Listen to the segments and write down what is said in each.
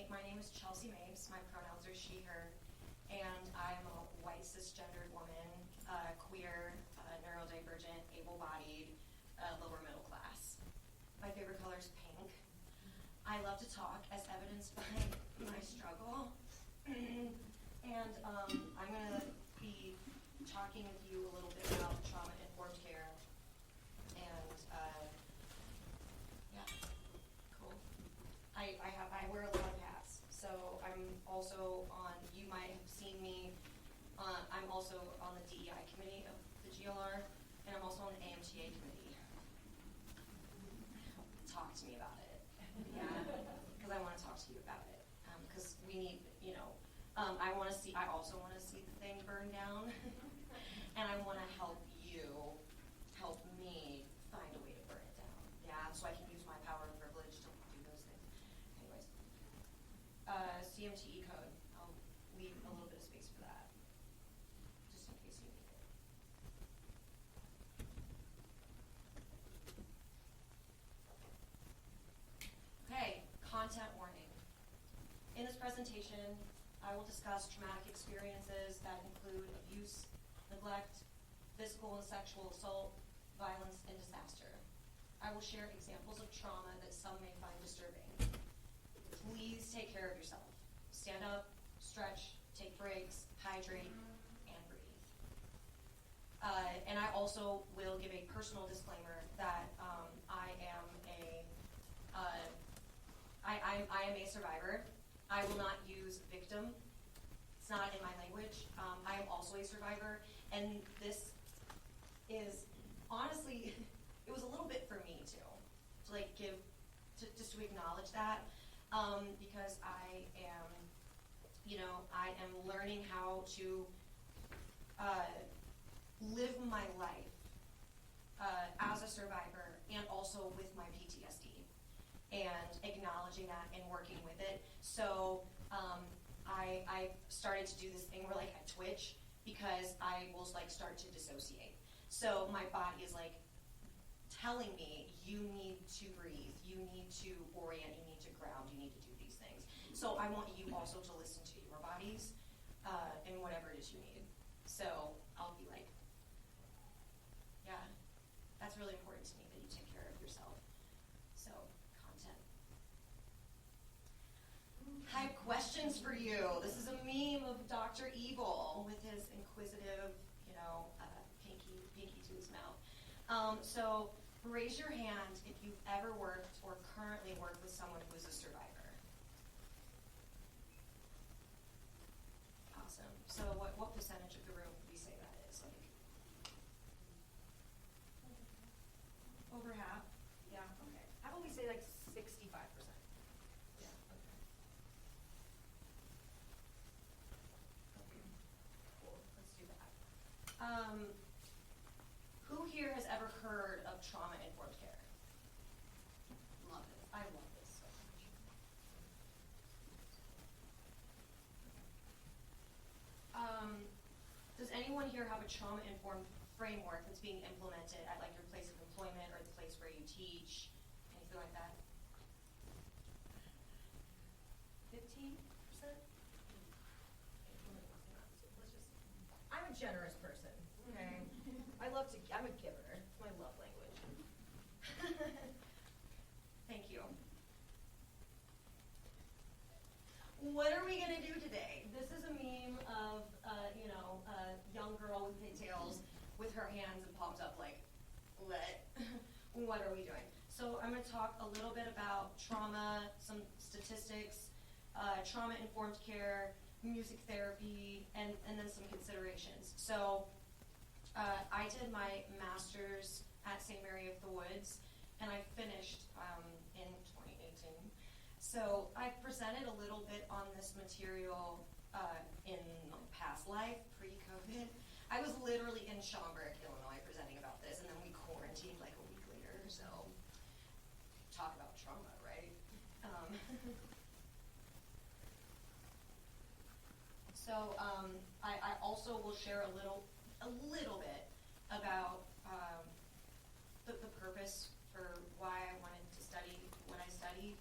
my name is Chelsea Mapes. My pronouns are she, her, and I'm a white cisgendered woman, queer, neurodivergent, able-bodied, lower middle class. My favorite color is pink. I love to talk, as evidenced by my struggle. And I'm going to be talking with you a little bit about trauma-informed care. And yeah, cool. I wear a lot of hats. So I'm also on, you might have seen me, I'm also on the DEI committee of the GLR, and I'm also on the AMTA committee. Talk to me about it. Yeah, because I want to talk to you about it. Because we need, I also want to see the thing burn down. And I want to help you help me find a way to burn it down. Yeah, so I can use my power and privilege to do those things. Anyways, CMTE code. I'll leave a little bit of space for that, just in case you need it. Okay, content warning. In this presentation, I will discuss traumatic experiences that include abuse, neglect, physical and sexual assault, violence, and disaster. I will share examples of trauma that some may find disturbing. Please take care of yourself. Stand up, stretch, take breaks, hydrate, and breathe. And I also will give a personal disclaimer that I am a survivor. I will not use victim. It's not in my language. I am also a survivor, and this is honestly, it was a little bit for me too, just to acknowledge that, because I am learning how to live my life as a survivor and also with my PTSD, and acknowledging that and working with it. So I started to do this thing where I twitch because I will start to dissociate. So my body is telling me, you need to breathe, you need to orient, you need to ground, you need to do these things. So I want you also to listen to your bodies and whatever it is you need. So I'll be yeah, that's really important to me that you take care of yourself. So, content. I have questions for you. This is a meme of Dr. Evil with his inquisitive, pinky to his mouth. So raise your hand if you've ever worked or currently work with someone who is a survivor. Awesome. So what percentage of the room would you say that is? Over half? Yeah, okay. How about we say 65%? Yeah, okay. Cool, let's do that. Who here has ever heard of trauma-informed care? Love it. I love this so much. Does anyone here have a trauma-informed framework that's being implemented at your place of employment or the place where you teach? Anything like that? 15%? I'm a generous person, okay? I'm a giver. It's my love language. Thank you. What are we going to do today? This is a meme of a young girl with pigtails with her hands and palms up what are we doing? So I'm going to talk a little bit about trauma, some statistics, trauma-informed care, music therapy, and then some considerations. So I did my master's at St. Mary of the Woods, and I finished in 2018. So I presented a little bit on this material in my past life, pre-COVID. I was literally in Schaumburg, Illinois, presenting about this, and then we quarantined a week later, so talk about trauma, right? So I also will share a little bit about the purpose for why I wanted to study what I studied,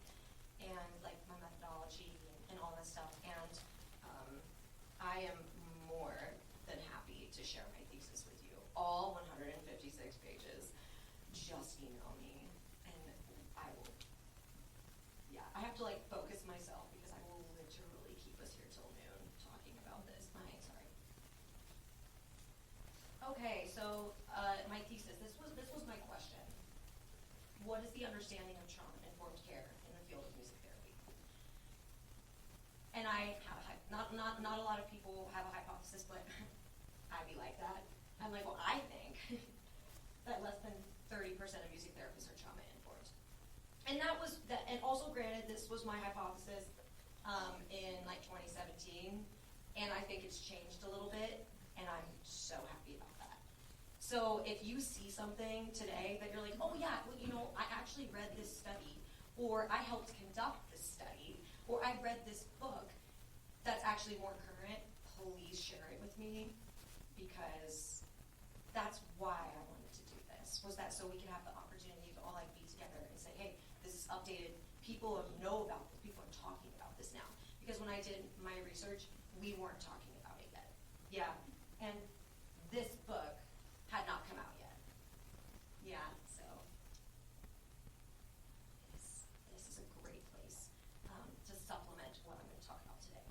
and my methodology I am more than happy to share my thesis with you. All 156 pages. Just email me, and I will. Yeah, I have to like focus myself because I will literally keep us here till noon talking about this. Sorry. Okay, so my thesis. This was my question. What is the understanding of trauma-informed care in the field of music therapy? And I have not a lot of people have a hypothesis, but I'd be like that. I'm like, well, I think that less than 30% of music therapists are trauma-informed. And and also granted, this was my hypothesis in like 2017, and I think it's changed a little bit, and I'm so happy about that. So if you see something today that you're like, oh yeah, well, you know, I actually read this study, or I helped conduct this study, or I read this book that's actually more current, please share it with me, because that's why I wanted to do this, was that so we could have the opportunity to all like be together and say, hey, this is updated, people know about this, people are talking about this now. Because when I did my research, we weren't talking about it yet. Yeah, and this book had not come out yet. Yeah, so this is a great place to supplement what I'm going to talk about today.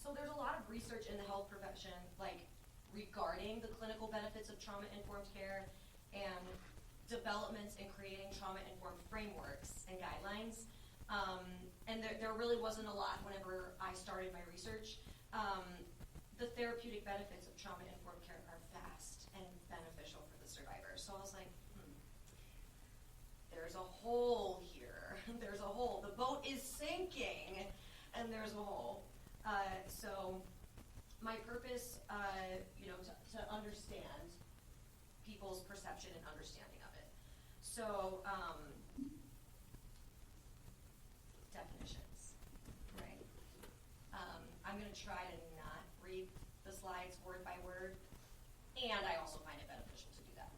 So there's a lot of research in the health profession, like regarding the clinical benefits of trauma-informed care and developments in creating trauma-informed frameworks and guidelines. And there really wasn't a lot whenever I started my research. The therapeutic benefits of trauma-informed care are vast and beneficial for the survivor. So I was like, there's a hole here. There's a hole. The boat is sinking, and there's a hole. So my purpose, to understand people's perception and understanding of it. So, definitions, right? I'm going to try to not read the slides word by word, and I also find it beneficial to do that.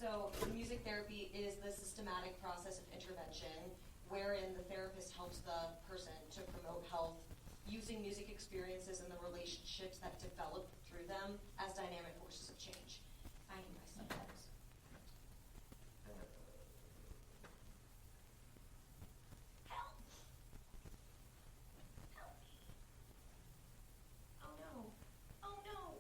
So, music therapy is the systematic process of intervention wherein the therapist helps the person to promote health using music experiences and the relationships that develop through them as dynamic forces of change. I need my subtitles. Help! Help me! Oh no! Oh no!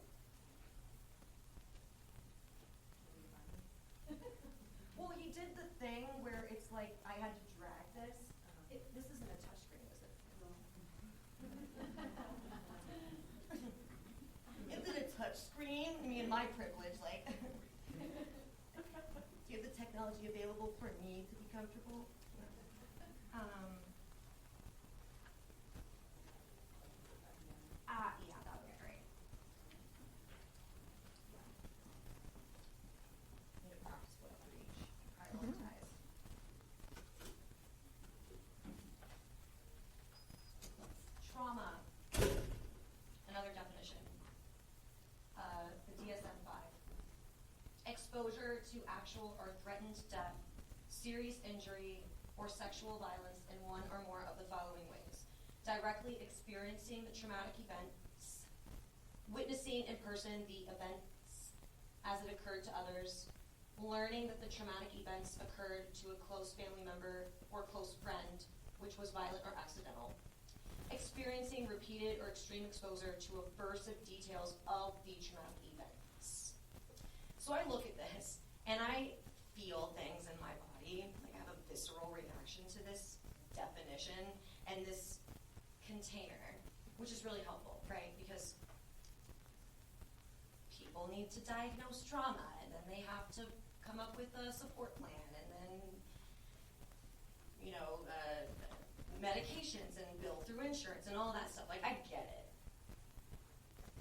Well, he did the thing where it's like I had to drag this. This isn't a touchscreen, is it? Is it a touchscreen? Me and my privilege, like. Do you have the technology available for me to be comfortable? Yeah, that would be great. Need to practice what for each. Prioritize. Trauma. Another definition. The DSM-5. Exposure to actual or threatened death, serious injury, or sexual violence in one or more of the following ways. Directly experiencing the traumatic events, witnessing in person the events as it occurred to others, learning that the traumatic events occurred to a close family member or close friend, which was violent or accidental, experiencing repeated or extreme exposure to aversive details of the traumatic events. So I look at this, and I feel things in my body, like I have a visceral reaction to this definition and this container, which is really helpful, right? Because people need to diagnose trauma, and then they have to come up with a support plan, and then, medications and bill through insurance and all that stuff. Like, I get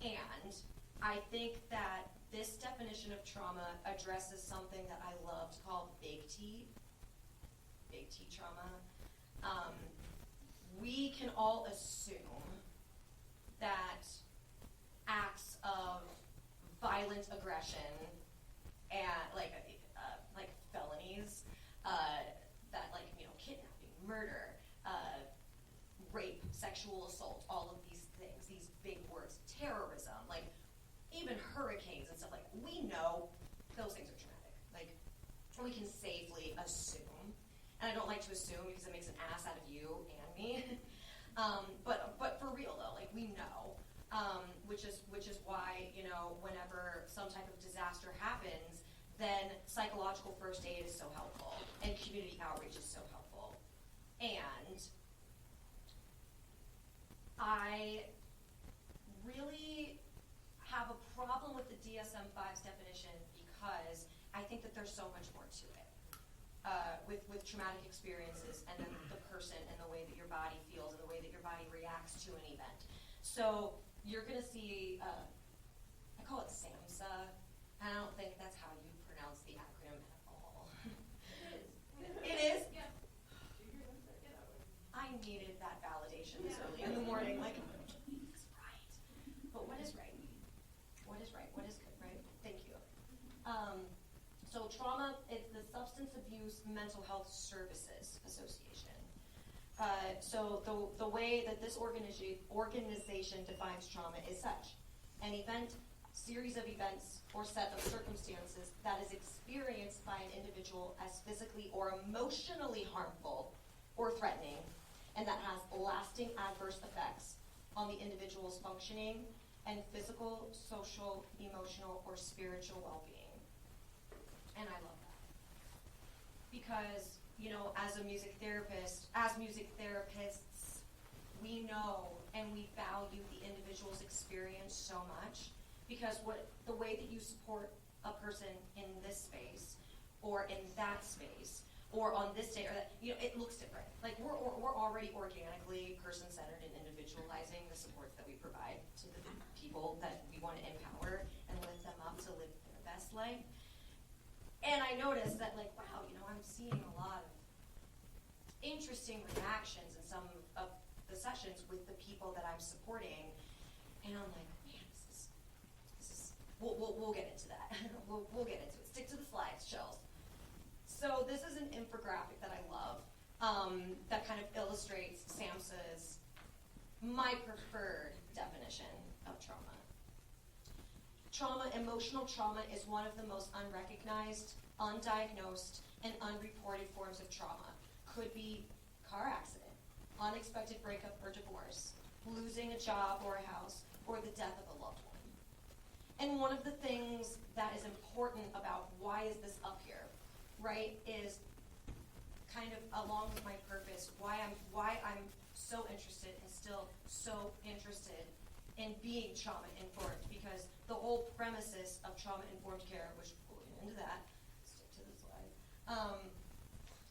it. And I think that this definition of trauma addresses something that I love to call big T trauma. We can all assume that acts of violent aggression and like felonies, that kidnapping, murder, rape, sexual assault, all of these things, these big hurricanes and stuff like that. We know those things are traumatic. Like, we can safely assume, and I don't like to assume because it makes an ass out of you and me. But for real though, like we know, which is why, you know, whenever some type of disaster happens, then psychological first aid is so helpful and community outreach is so helpful. And I really have a problem with the DSM-5's definition because I think that there's so much more to it. With traumatic experiences and then the person and the way that your body feels and the way that your body reacts to an event. So you're going to see, I call it SAMHSA, and I don't think that's how you pronounce the acronym at all. It is? Yeah. I needed that validation this early in the morning, like, it's right. But what is right? What is right? What is good, right? Thank you. So trauma, it's the Substance Abuse Mental Health Services Association. So the way that this organization defines trauma is such: an event, series of events, or set of circumstances that is experienced by an individual as physically or emotionally harmful or threatening, and that has lasting adverse effects on the individual's functioning and physical, social, emotional, or spiritual well-being. And I love that. Because, you know, as music therapists, we know and we value the individual's experience so much, because the way that you support a person in this space or in that space or on this day or that, you know, it looks different. Like we're already organically person-centered and individualizing the supports that we provide to the people that we want to empower and lift them up to live their best life. And I noticed that, like, wow, you know, I'm seeing a lot of interesting reactions in some of the sessions with the people that I'm supporting, and I'm like, man, this is. We'll get into that. we'll get into it. Stick to the slides, Chels. So this is an infographic that I love that kind of illustrates SAMHSA's my preferred definition of trauma. Emotional trauma is one of the most unrecognized, undiagnosed, and unreported forms of trauma. Could be car accident, unexpected breakup or divorce, losing a job or a house, or the death of a loved one. And one of the things that is important about why is this up here, right, is kind of along with my purpose, why I'm so interested and still so interested in being trauma-informed, because the whole premises of trauma-informed care, which we'll get into that, stick to the slide,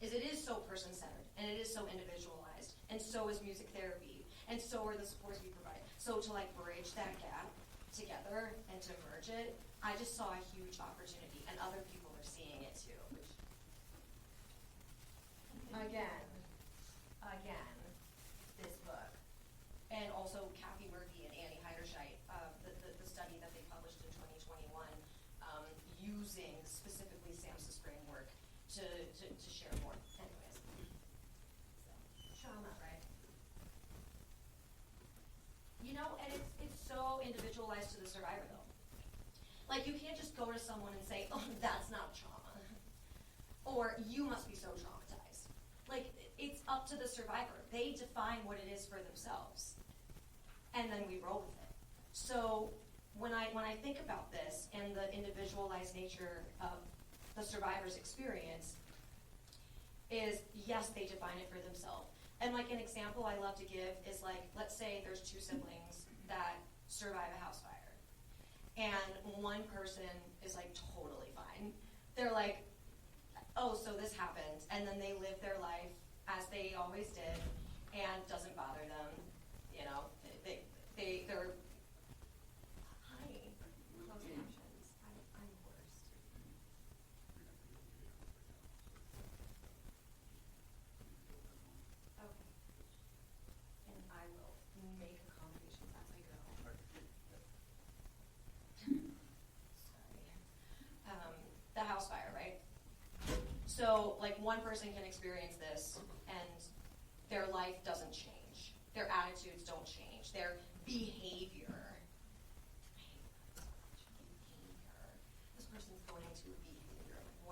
is it is so person-centered, and it is so individualized, and so is music therapy, and so are the supports we provide. So to like bridge that gap together and to merge it, I just saw a huge opportunity, and other people are seeing it too, which, again, this book, and also Kathy Murphy and Annie Heiderscheit, the study that they published in 2021, using specifically SAMHSA's framework to share more. Anyways, so trauma, right? You know, and it's so individualized to the survivor though. Like you can't just go to someone and say, oh, that's not trauma, or you must be so traumatized. Like it's up to the survivor. They define what it is for themselves, and then we roll with it. So when I think about this and the individualized nature of the survivor's experience, is yes, they define it for themselves. And like an example I love to give is like, let's say there's two siblings that survive a house fire, and one person is like totally fine. They're like, oh, so this happened, and then they live their life as they always did, and doesn't bother them. You know, they're. Hi, closed captions. I'm worst. Okay, and I will make accommodations as I go. Sorry. The house fire, right? So, like, one person can experience this, and their life doesn't change. Their attitudes don't change. Their behavior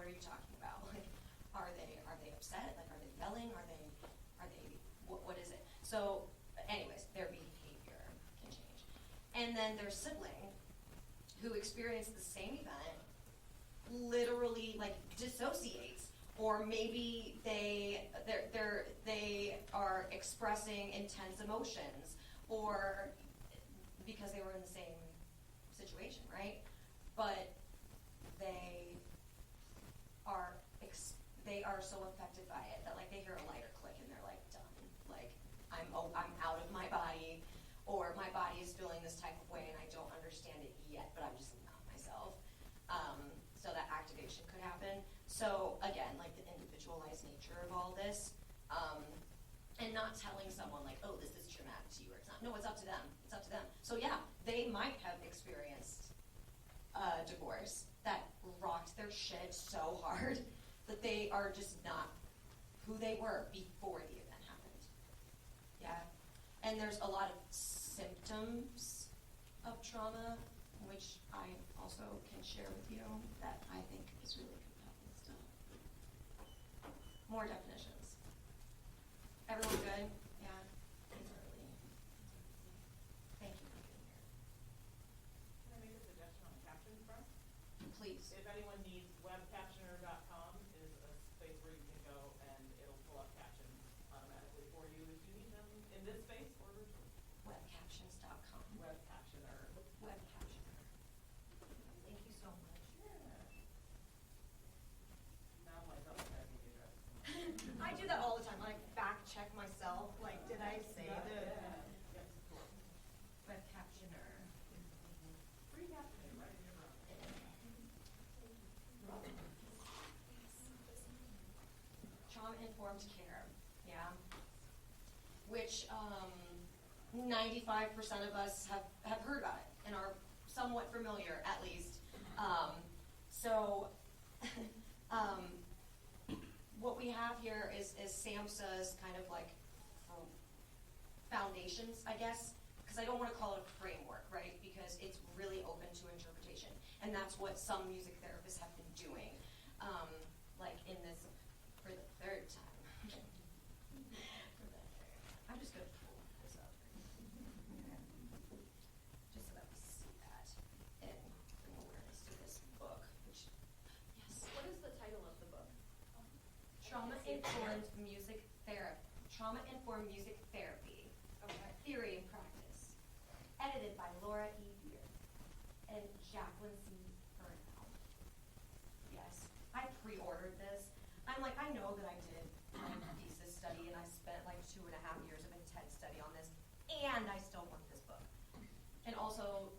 are you talking about? Like, are they upset? Like, are they yelling? Are they, what is it? So, anyways, their behavior can change. And then their sibling, who experienced the same event, literally like dissociates, or maybe they are expressing intense emotions, or because they were in the same situation, right? But they are so affected by it that like they hear a lighter click and they're like done. Like I'm out of my body, or my body is feeling this type of way and I don't understand it yet, but I'm just not myself. So that activation could happen. So again, like the individualized nature of all this, and not telling someone like, oh, this is traumatic to you or it's not. No, it's up to them. It's up to them. So yeah, they might have experienced a divorce that rocked their shit so hard that they are just not who they were before the event happened. Yeah. And there's a lot of symptoms of trauma, which I also can share with you, that I think is really compelling stuff. More definitions. Everyone good? Yeah. It's early. Thank you for being here. Can I make a suggestion on the caption front? Please. If anyone needs, webcaptioner.com is a space where you can go and it'll pull up captions automatically for you if you need them in this space or virtually. Webcaptions.com. Webcaptioner. Webcaptioner. Thank you so much. Now my double checking the address. I do that all the time. I fact check myself. Like, did I say the Yes, of course. web captioner? Free captioning right in your browser. Trauma-informed care, yeah. Which 95% of us have heard about it and are somewhat familiar, at least. So what we have here is SAMHSA's kind of like foundations, I guess, because I don't want to call it a framework, right? Because it's really open to interpretation, and that's what some music therapists have been doing, like in this for the third time. I'm just gonna pull this up, just so that we see that and bring awareness to this book. Which, yes, What is the title of the book? trauma-informed music therapy. Trauma-informed music therapy. Okay. Theory and Practice, edited by Laura E. Beard and Jacqueline C. Burnell. Yes, I pre-ordered this. I'm like, I know that I did my thesis study and I spent like 2.5 years of intense study on this, and I still want this book. And also,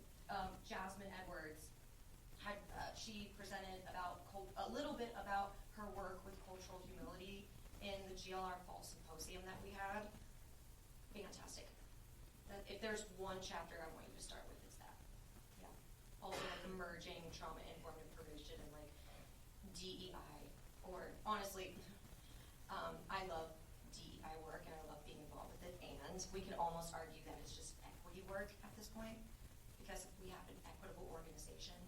Jasmine Edwards had she presented about a little bit about her work with cultural humility in the GLR Fall Symposium that we had. Fantastic. That if there's one chapter I want you to start with, it's that. Yeah. Also like emerging trauma-informed information and like DEI, or honestly, I love DEI work and I love being involved with it, and we can almost argue that it's just equity work at this point, because if we have an equitable organization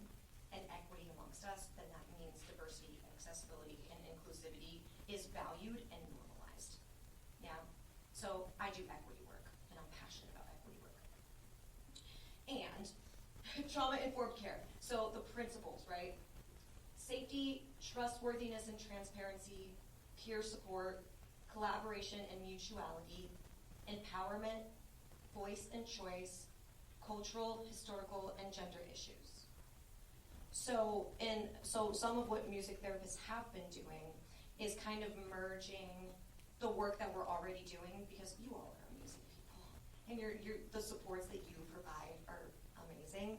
and equity amongst us, then that means diversity, accessibility, and inclusivity is valued and normalized. Yeah. So I do equity work, and I'm passionate about equity work. And trauma-informed care. So the principles, right? Safety, trustworthiness and transparency, peer support, collaboration and mutuality, empowerment, voice and choice, cultural, historical, and gender issues. So some of what music therapists have been doing is kind of merging the work that we're already doing, because you all are amazing people, and the supports that you provide are amazing.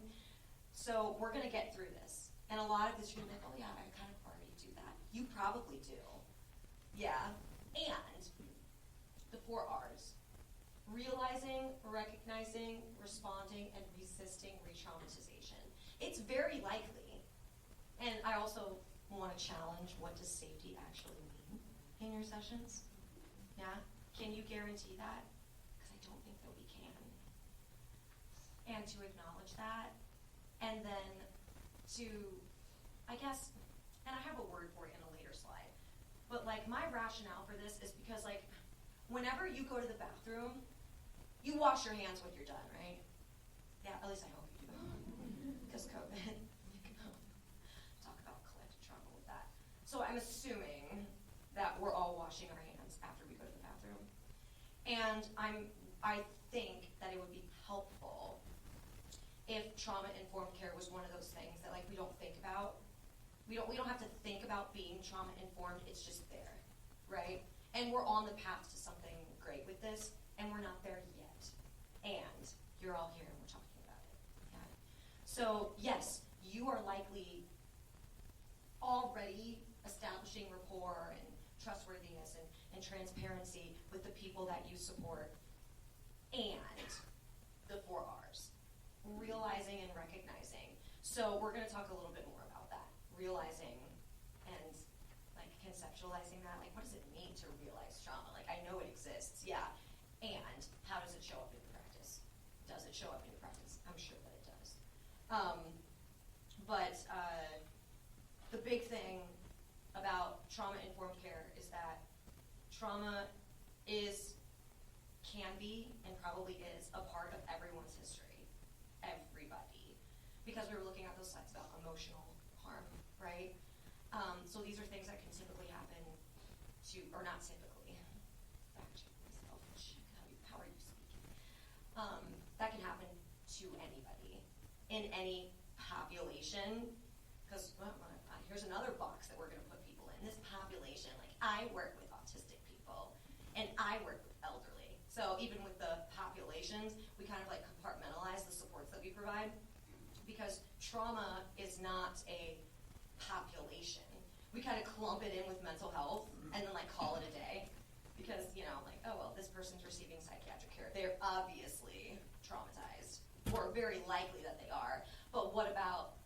So we're gonna get through this, and a lot of this you're gonna be like, oh yeah, I kind of already do that. You probably do, yeah. And the 4 R's: realizing, recognizing, responding, and resisting re-traumatization. It's very likely, and I also want to challenge, what does safety actually mean in your sessions? Yeah? Can you guarantee that? Because I don't think that we can. And to acknowledge that, and then to, I guess, and I have a word for it in a later slide, but like my rationale for this is because like whenever you go to the bathroom, you wash your hands when you're done, right? Yeah, at least I hope you do. Because COVID, talk about collective trauma with that. So I'm assuming that we're all washing our hands after we go to the bathroom. And I think that it would be helpful if trauma-informed care was one of those things that like we don't think about. We don't have to think about being trauma-informed, it's just there, right? And we're on the path to something great with this, and we're not there yet. And you're all here and we're talking about it. Okay? So yes, you are likely already establishing rapport and trustworthiness and transparency with the people that you support. And the 4 R's, realizing and recognizing. So we're going to talk a little bit more about that, realizing and like conceptualizing that. Like, what does it mean to realize trauma? Like, I know it exists, yeah. And how does it show up in your practice? Does it show up in your practice? I'm sure that it does. But the big thing about trauma-informed care is that trauma can be, and probably is, a part of everyone's history. Everybody. Because we were looking at those slides about emotional harm, right? So these are things that can typically happen to, or not typically, fact check myself, how are you speaking? That can happen to anybody, in any population, because here's another box that we're going to put people in. This population, like I work with autistic people, and I work with elderly. So even with the populations, we kind of like compartmentalize the supports that we provide, because trauma is not a population. We kind of clump it in with mental health and then like call it a day, because like, oh well, this person's receiving psychiatric care. They're obviously traumatized, or very likely that they are. But what about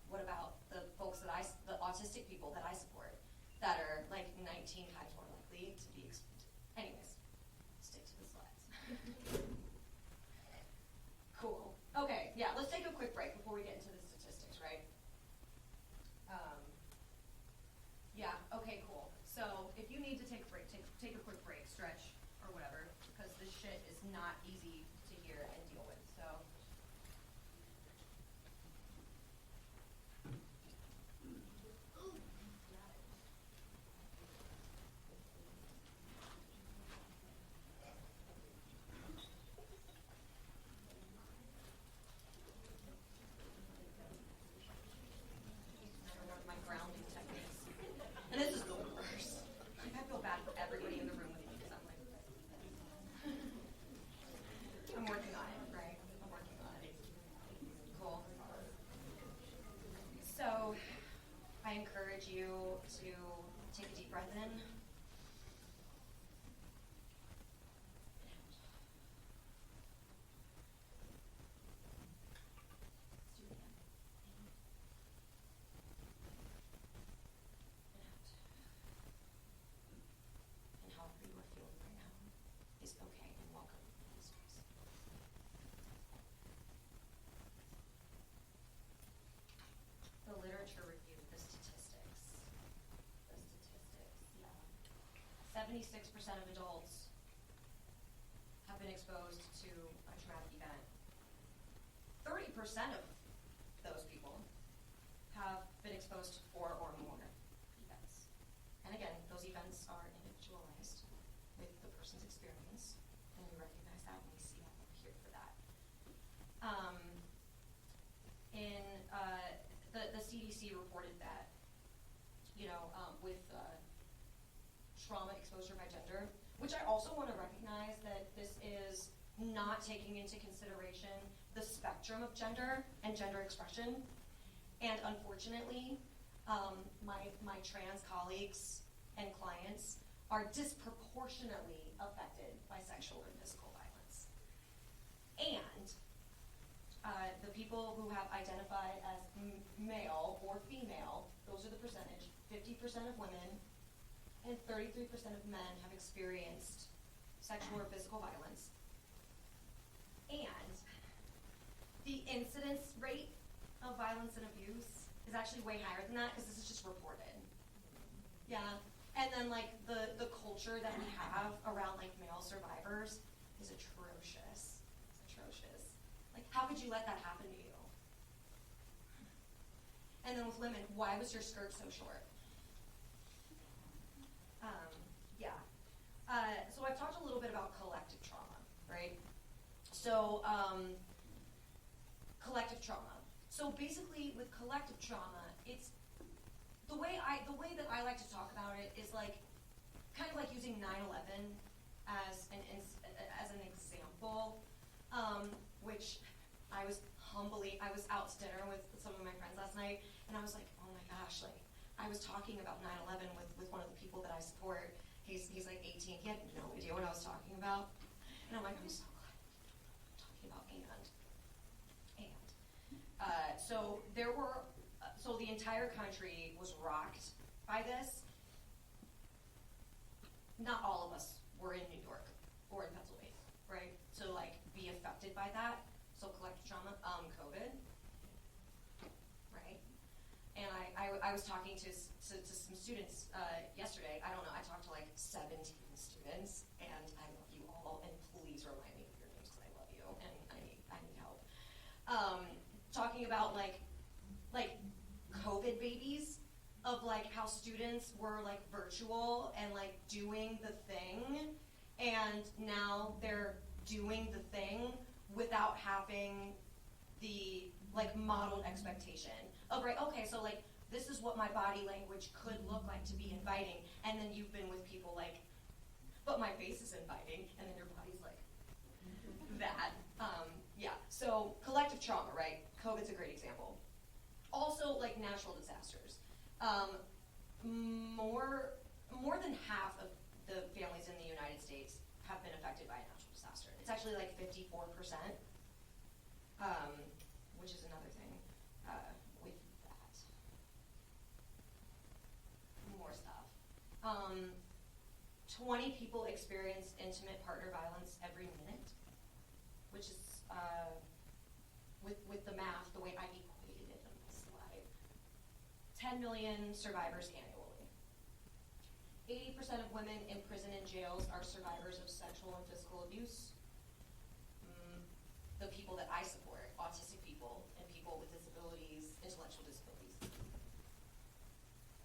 the folks the autistic people that I support, that are like 19 times more likely to be anyways, stick to the slides. Cool. Okay, yeah, let's take a quick break before we get into the statistics, right? Yeah, okay, cool. So if you need to take a break, take a quick break, stretch, or whatever, because this shit is not easy to hear and deal with, so. My grounding techniques. And this is the worst. Like, I feel bad for everybody in the room with me because I'm like, I'm working on it, right? I'm working on it. Cool. So, I encourage you to take a deep breath in. And however you are feeling right now is okay and welcome in this space. The literature review, the statistics, yeah. 76% of adults have been exposed to a traumatic event. 30% of those people have been exposed to 4 or more events. And again, those events are individualized with the person's experience, and we recognize that when we see that, we're here for that. The CDC reported that, with trauma exposure by gender, which I also want to recognize that this is not taking into consideration the spectrum of gender and gender expression. And unfortunately, my trans colleagues and clients are disproportionately affected by sexual and physical violence. And the people who have identified as male or female, those are the percentage, 50% of women and 33% of men have experienced sexual or physical violence. And the incidence rate of violence and abuse is actually way higher than that, because this is just reported. Yeah, and then like the culture that we have around like male survivors is atrocious. It's atrocious. Like, how could you let that happen to you? And then with women, why was your skirt so short? Yeah. So I've talked a little bit about collective trauma, right? So collective trauma. So basically, with collective trauma, it's the way that I like to talk about it is like kind of like using 9/11 as an example, which I was out to dinner with some of my friends last night, and I was like, oh my gosh, like I was talking about 9/11 with one of the people that I support. He's like 18. He had no idea what I was talking about, and I'm like, I'm so glad I'm talking about so there were. So the entire country was rocked by this. Not all of us were in New York or in Pennsylvania, right? So like be affected by that. So collective trauma, COVID, right? And I was talking to some students yesterday. I don't know, I talked to like 17 students, and I love you all, and please remind me of your names because I love you and I need help. Talking about like COVID babies, of like how students were like virtual and like doing the thing, and now they're doing the thing without having the like modeled expectation of, right, okay, so like this is what my body language could look like to be inviting, and then you've been with people like, but my face is inviting, and then your body's like that. Yeah, so collective trauma, right? COVID's a great example. Also, like natural disasters. More than half of the families in the United States have been affected by a natural disaster. It's actually like 54%, which is another thing with that. More stuff. 20 people experience intimate partner violence every minute, which is, with the math, the way I equated it on my slide, 10 million survivors annually. 80% of women in prison and jails are survivors of sexual and physical abuse. The people that I support, autistic people and people with disabilities, intellectual disabilities,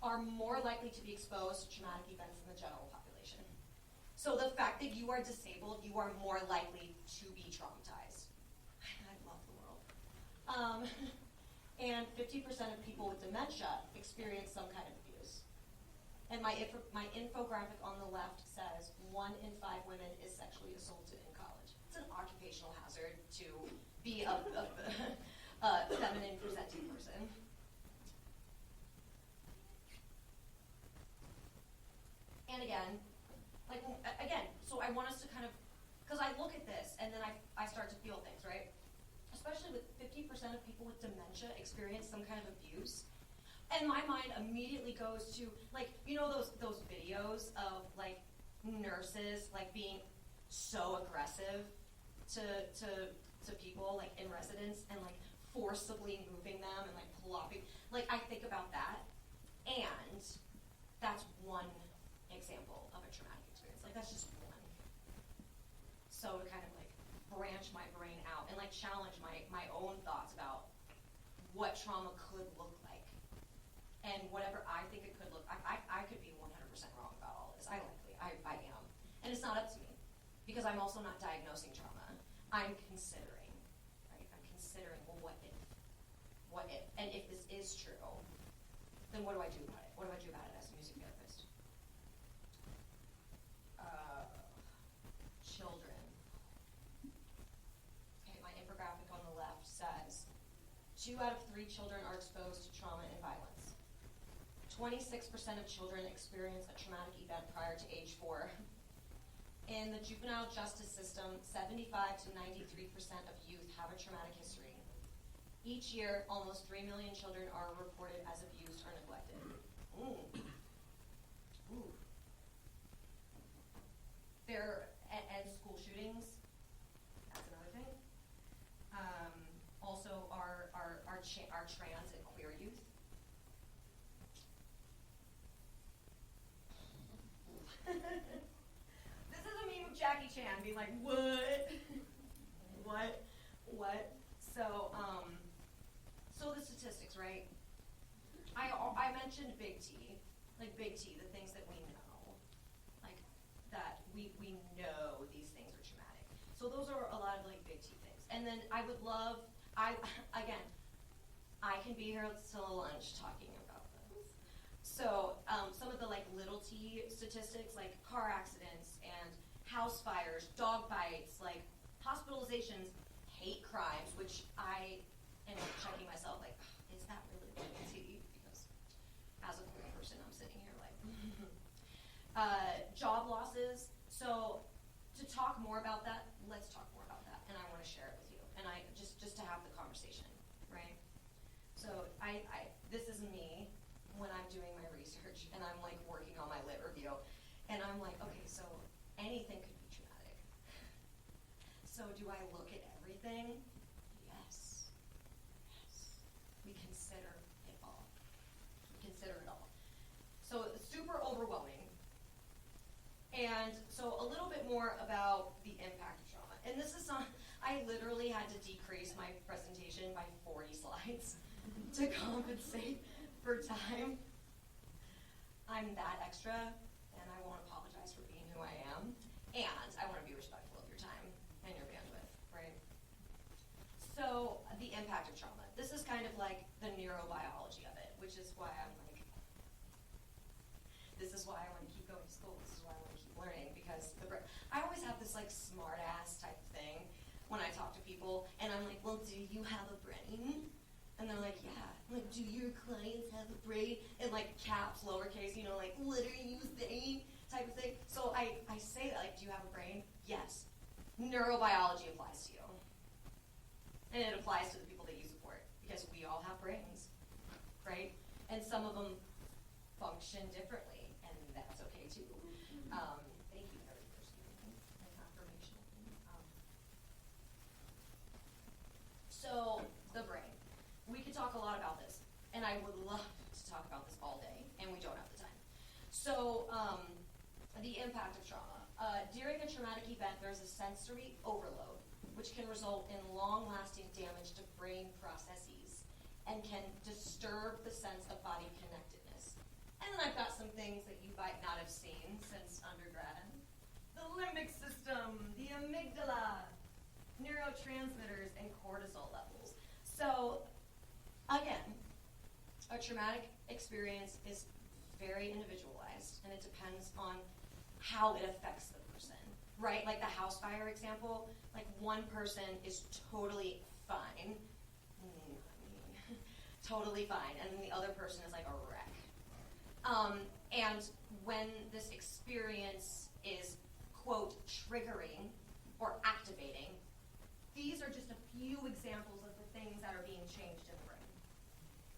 are more likely to be exposed to traumatic events than the general population. So the fact that you are disabled, you are more likely to be traumatized. I love the world. And 50% of people with dementia experience some kind of abuse. And my infographic on the left says 1 in 5 women is sexually assaulted in college. It's an occupational hazard to be a feminine presenting person. And again, so I want us to kind of, because I look at this and then I start to feel things, right? Especially with 50% of people with dementia experience some kind of abuse. And my mind immediately goes to, like, you know those videos of, like, nurses, like, being so aggressive to people, like, in residence, and, like, forcibly moving them and, like, plopping. Like, I think about that, and that's one example of a traumatic experience. Like, that's just one. So to kind of, like, branch my brain out and, like, challenge my own thoughts about what trauma could look like. And whatever I think it could look, I could be 100% wrong about all this. I am. And it's not up to me, because I'm also not diagnosing trauma. I'm considering, right? I'm considering, well, what if? What if? And if this is true, then what do I do about it? What do I do about it as a music therapist? Children. Okay, my infographic on the left says 2 out of 3 children are exposed to trauma and violence. 26% of children experience a traumatic event prior to age 4. In the juvenile justice system, 75 to 93% of youth have a traumatic history. Each year, almost 3 million children are reported as abused or neglected. Ooh. And school shootings, that's another thing. Also, our trans and queer youth. Chan being like, what? What? So, so the statistics, right? I mentioned big T, like big T, the things that we know, like that we know these things are traumatic. So those are a lot of like big T things. And then I would love, again, I can be here till lunch talking about this. So some of the like little T statistics, like car accidents and house fires, dog bites, like hospitalizations, hate crimes, which I am checking myself like, is that really big T? Because as a queer person, I'm sitting here like, job losses. So to talk more about that, let's talk more about that, and I want to share it with you, and I just to have the conversation, right? So this is me when I'm doing my research and I'm like working on my lit review, and I'm like, okay, so anything could be traumatic. So do I look at everything? Yes. We consider it all. So it's super overwhelming. And so a little bit more about the impact of trauma. And this is not, I literally had to decrease my presentation by 40 slides to compensate for time. I'm that extra, and I won't apologize for being who I am. And I want to be respectful of your time and your bandwidth, right? So the impact of trauma. This is kind of like the neurobiology of it, which is why I'm like, this is why I want to keep going to school. This is why I want to keep learning, because I always have this like smart ass type of thing when I talk to people, and I'm like, well, do you have a brain? And they're like, yeah. I'm like, do your clients have a brain? And like caps, lowercase, you know, like, what are you saying? Type of thing. So I say that, like, do you have a brain? Yes. Neurobiology applies to you. And it applies to the people that you support, because we all have brains, right? And some of them function differently, and that's okay too. Thank you, Harry, for speaking an affirmation. So, the brain. We could talk a lot about this, and I would love to talk about this all day, and we don't have the time. So, the impact of trauma. During a traumatic event, there's a sensory overload, which can result in long-lasting damage to brain processes and can disturb the sense of body connectedness. And then I've got some things that you might not have seen since undergrad. The limbic system, the amygdala, neurotransmitters, and cortisol levels. So, again, a traumatic experience is very individualized, and it depends on how it affects the person, right? Like the house fire example, like one person is totally fine, totally fine, and then the other person is like a wreck. And when this experience is, quote, triggering or activating, these are just a few examples of the things that are being changed in the brain.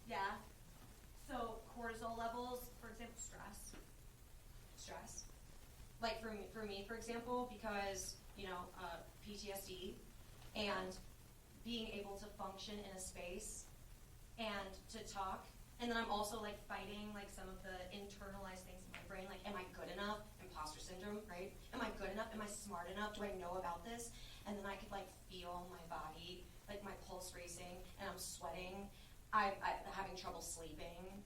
Yeah? So cortisol levels, for example, stress. Like for me, for example, because, you know, PTSD and being able to function in a space and to talk. And then I'm also like fighting like some of the internalized things in my brain, like, am I good enough? Imposter syndrome, right? Am I good enough? Am I smart enough? Do I know about this? And then I could like feel my body, like my pulse racing, and I'm sweating. I'm having trouble sleeping.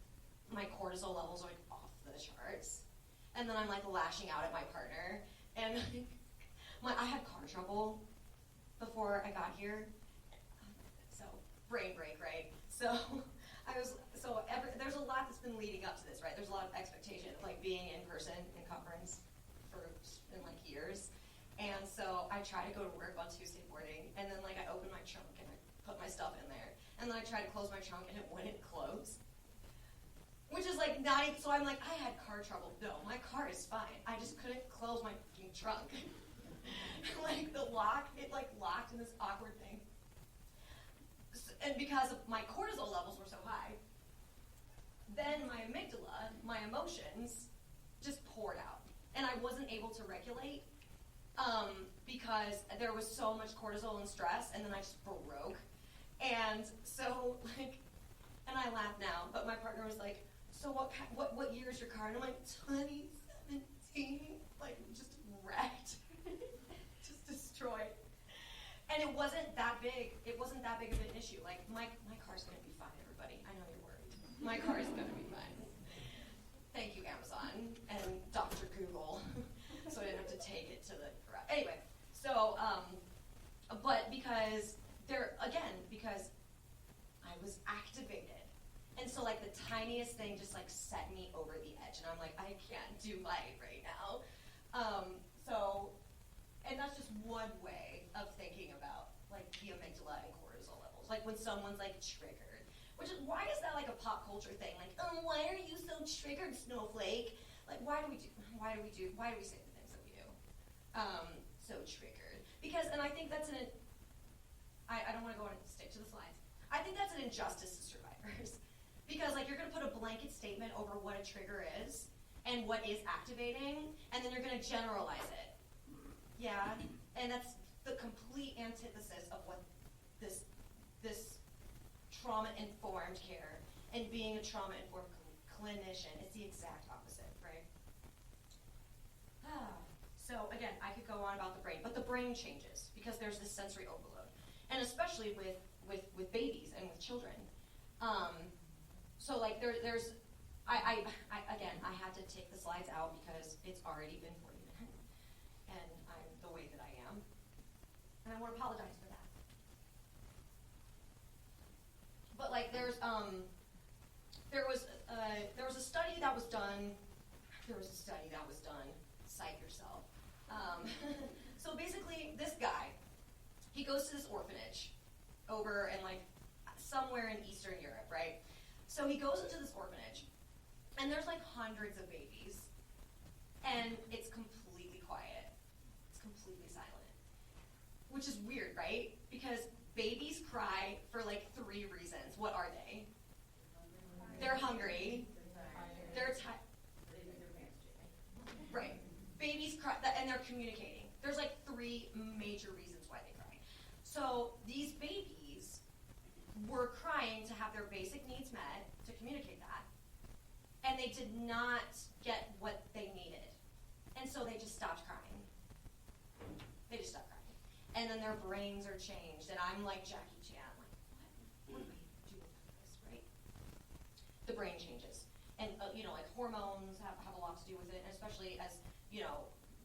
My cortisol levels are like off the charts. And then I'm like lashing out at my partner. And I had car trouble before I got here. So brain break, right? So there's a lot that's been leading up to this, right? There's a lot of expectation of like being in person in conference in like years. And so I try to go to work on Tuesday morning, and then like I open my trunk and I put my stuff in there. And then I tried to close my trunk and it wouldn't close. Which is like not even, so I'm like, I had car trouble. No, my car is fine. I just couldn't close my fucking trunk. Like the lock, it like locked in this awkward thing. And because of my cortisol levels were so high, then my amygdala, my emotions, just poured out. And I wasn't able to regulate because there was so much cortisol and stress, and then I just broke. And so, like, and I laugh now, but my partner was like, so what year is your car? And I'm like, 2017, like, just wrecked. wasn't that big. It wasn't that big of an issue. Like, my car's gonna be fine, everybody. I know you're worried. My car is gonna be fine. Thank you, Amazon and Dr. Google. So I didn't have to take it to the garage. Anyway, so, but because because I was activated. And so like the tiniest thing just like set me over the edge. And I'm like, I can't do light right now. And that's just one way of thinking about like the amygdala and cortisol levels. Like when someone's like triggered, which is, why is that like a pop culture thing? Like, oh, why are you so triggered, snowflake? Like, why do we say the things that we do? So triggered. Because, and I think that's I don't want to go on and stick to the slides. I think that's an injustice to survivors. Because like you're gonna put a blanket statement over what a trigger is and what is activating, and then you're gonna generalize it. Yeah, and that's the complete antithesis of what this trauma-informed care and being a trauma-informed clinician is the exact opposite, right? So again, I could go on about the brain, but the brain changes because there's this sensory overload, and especially with babies and with children. So like there's I had to take the slides out because it's already been 40 minutes, and I'm the way that I am, and I want to apologize for that. But like there was a study that was done. Cite yourself. So basically, this guy, he goes to this orphanage over in like somewhere in Eastern Europe, right? So he goes into this orphanage, and there's like hundreds of babies, and it's completely quiet. It's completely silent, which is weird, right? Because babies cry for like 3 reasons. What are they? They're hungry. They're tired. Right. Babies cry, and they're communicating. There's like 3 major reasons why they cry. So these babies were crying to have their basic needs met, to communicate that, and they did not get what they needed. And so they just stopped crying. They just stopped crying. And then their brains are changed, and I'm like Jackie Chan, like, what do I do with this, right? The brain changes. And, like hormones have a lot to do with it, and especially as,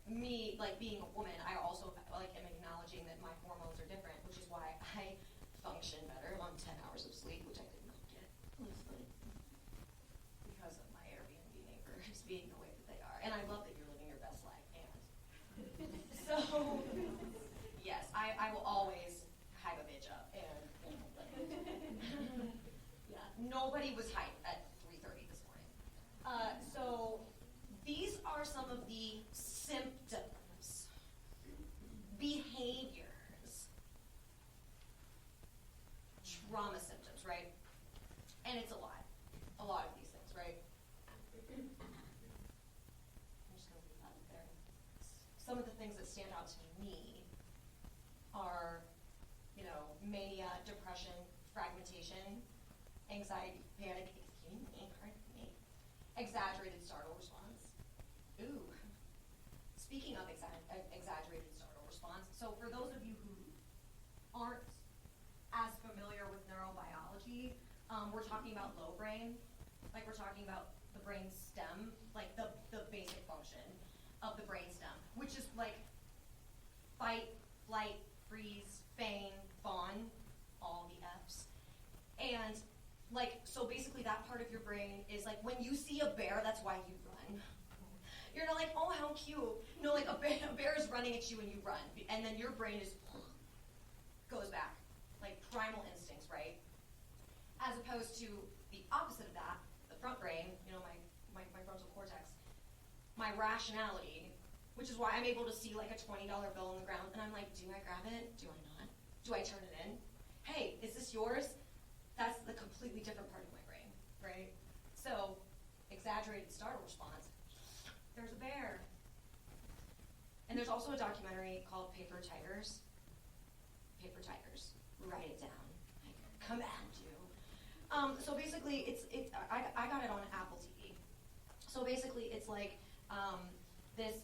me, like being a woman, I also like am acknowledging that my hormones are different, which is why I function better on 10 hours of sleep, which I did not get, honestly, because of my Airbnb neighbors being the way that they are. And I love that you're living your best life, and so, yes, I will always hype a bitch up, and, yeah, nobody was hyped at 3:30 this morning. So these are some of the symptoms, behaviors, trauma symptoms, right? And it's a lot of these things, right? I'm just going to leave that there. Some of the things that stand out to me are, mania, depression, fragmentation, anxiety, panic, exaggerated startle response. Ooh. Speaking of exaggerated startle response, so for those of you who aren't as familiar with neurobiology, we're talking about low brain, like we're talking about the brain stem, like the basic function of the brain stem, which is like fight, flight, freeze, feign, fawn, all the F's. And so basically that part of your brain is like when you see a bear, that's why you run. You're not like, oh, how cute. No, like a bear is running at you and you run. And then your brain goes back, like primal instincts, right? As opposed to the opposite of that, the front brain, my frontal cortex, my rationality, which is why I'm able to see like a $20 bill on the ground and I'm like, do I grab it? Do I not? Do I turn it in? Hey, is this yours? That's the completely different part of my brain, right? So, exaggerated startle response. There's a bear. And there's also a documentary called Paper Tigers. Paper Tigers. Write it down. I command you. So basically, I got it on Apple TV. So basically, it's like this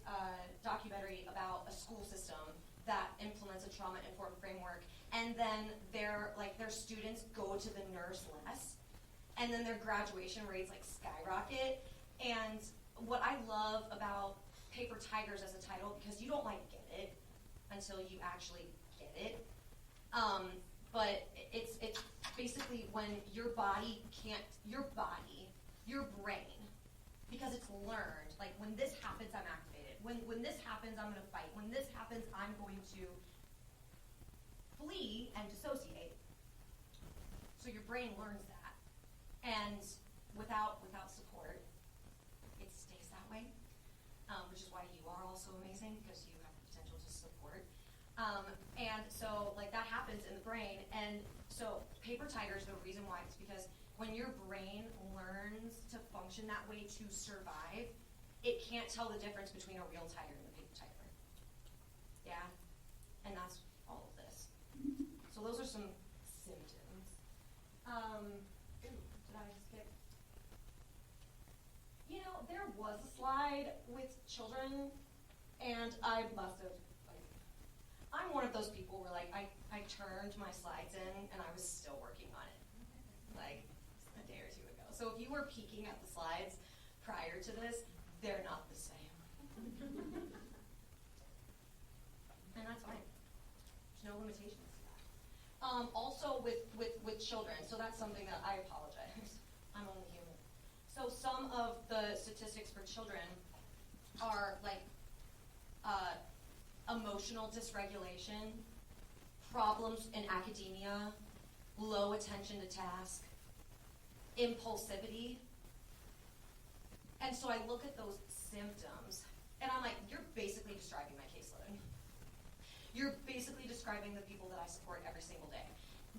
documentary about a school system that implements a trauma-informed framework and then their students go to the nurse less, and then their graduation rates like skyrocket. And what I love about Paper Tigers as a title, because you don't like get it until you actually get it, but it's basically when your body can't, your brain, because it's learned, like when this happens, I'm activated. When this happens, I'm going to fight. When this happens, I'm going to flee and dissociate. So your brain learns that. And without support, it stays that way, which is why you are also amazing, because you have the potential to support. And so like that happens in the brain. And so Paper Tigers, the reason why is because when your brain learns to function that way to survive, it can't tell the difference between a real tiger and a paper tiger. Yeah? And that's all of this. So those are some symptoms. Did I skip? You know, there was a slide with children, and I must have, I'm one of those people where I turned my slides in and I was still working on it, a day or two ago. So if you were peeking at the slides prior to this, they're not the same. And that's fine. There's no limitations to that. Also with children, so that's something that I apologize. I'm only human. So some of the statistics for children are emotional dysregulation, problems in academia, low attention to task, impulsivity. And so I look at those symptoms, and I'm like, you're basically describing my caseload. You're basically describing the people that I support every single day.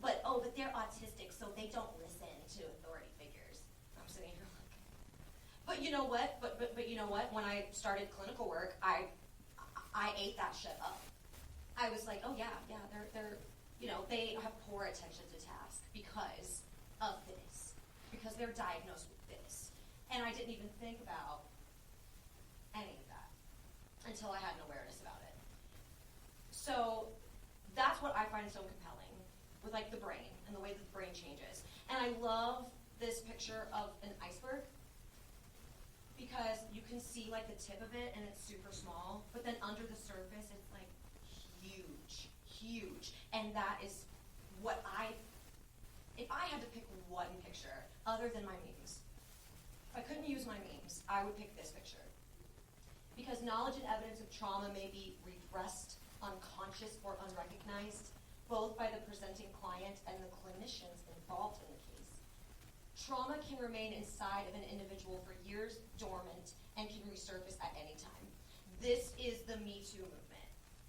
But they're autistic, so they don't listen to authority figures. I'm sitting here like, but you know what? But you know what? When I started clinical work, I ate that shit up. I was like, oh yeah, they're they have poor attention to task because of this, because they're diagnosed with this. And I didn't even think about any of that until I had an awareness about it. So that's what I find so compelling with the brain and the way that the brain changes. And I love this picture of an iceberg because you can see the tip of it and it's super small, but then under the surface it's huge. And that is what if I had to pick one picture other than my memes, if I couldn't use my memes, I would pick this picture. Because knowledge and evidence of trauma may be repressed, unconscious, or unrecognized, both by the presenting client and the clinicians involved in the case. Trauma can remain inside of an individual for years, dormant, and can resurface at any time. This is the Me Too movement.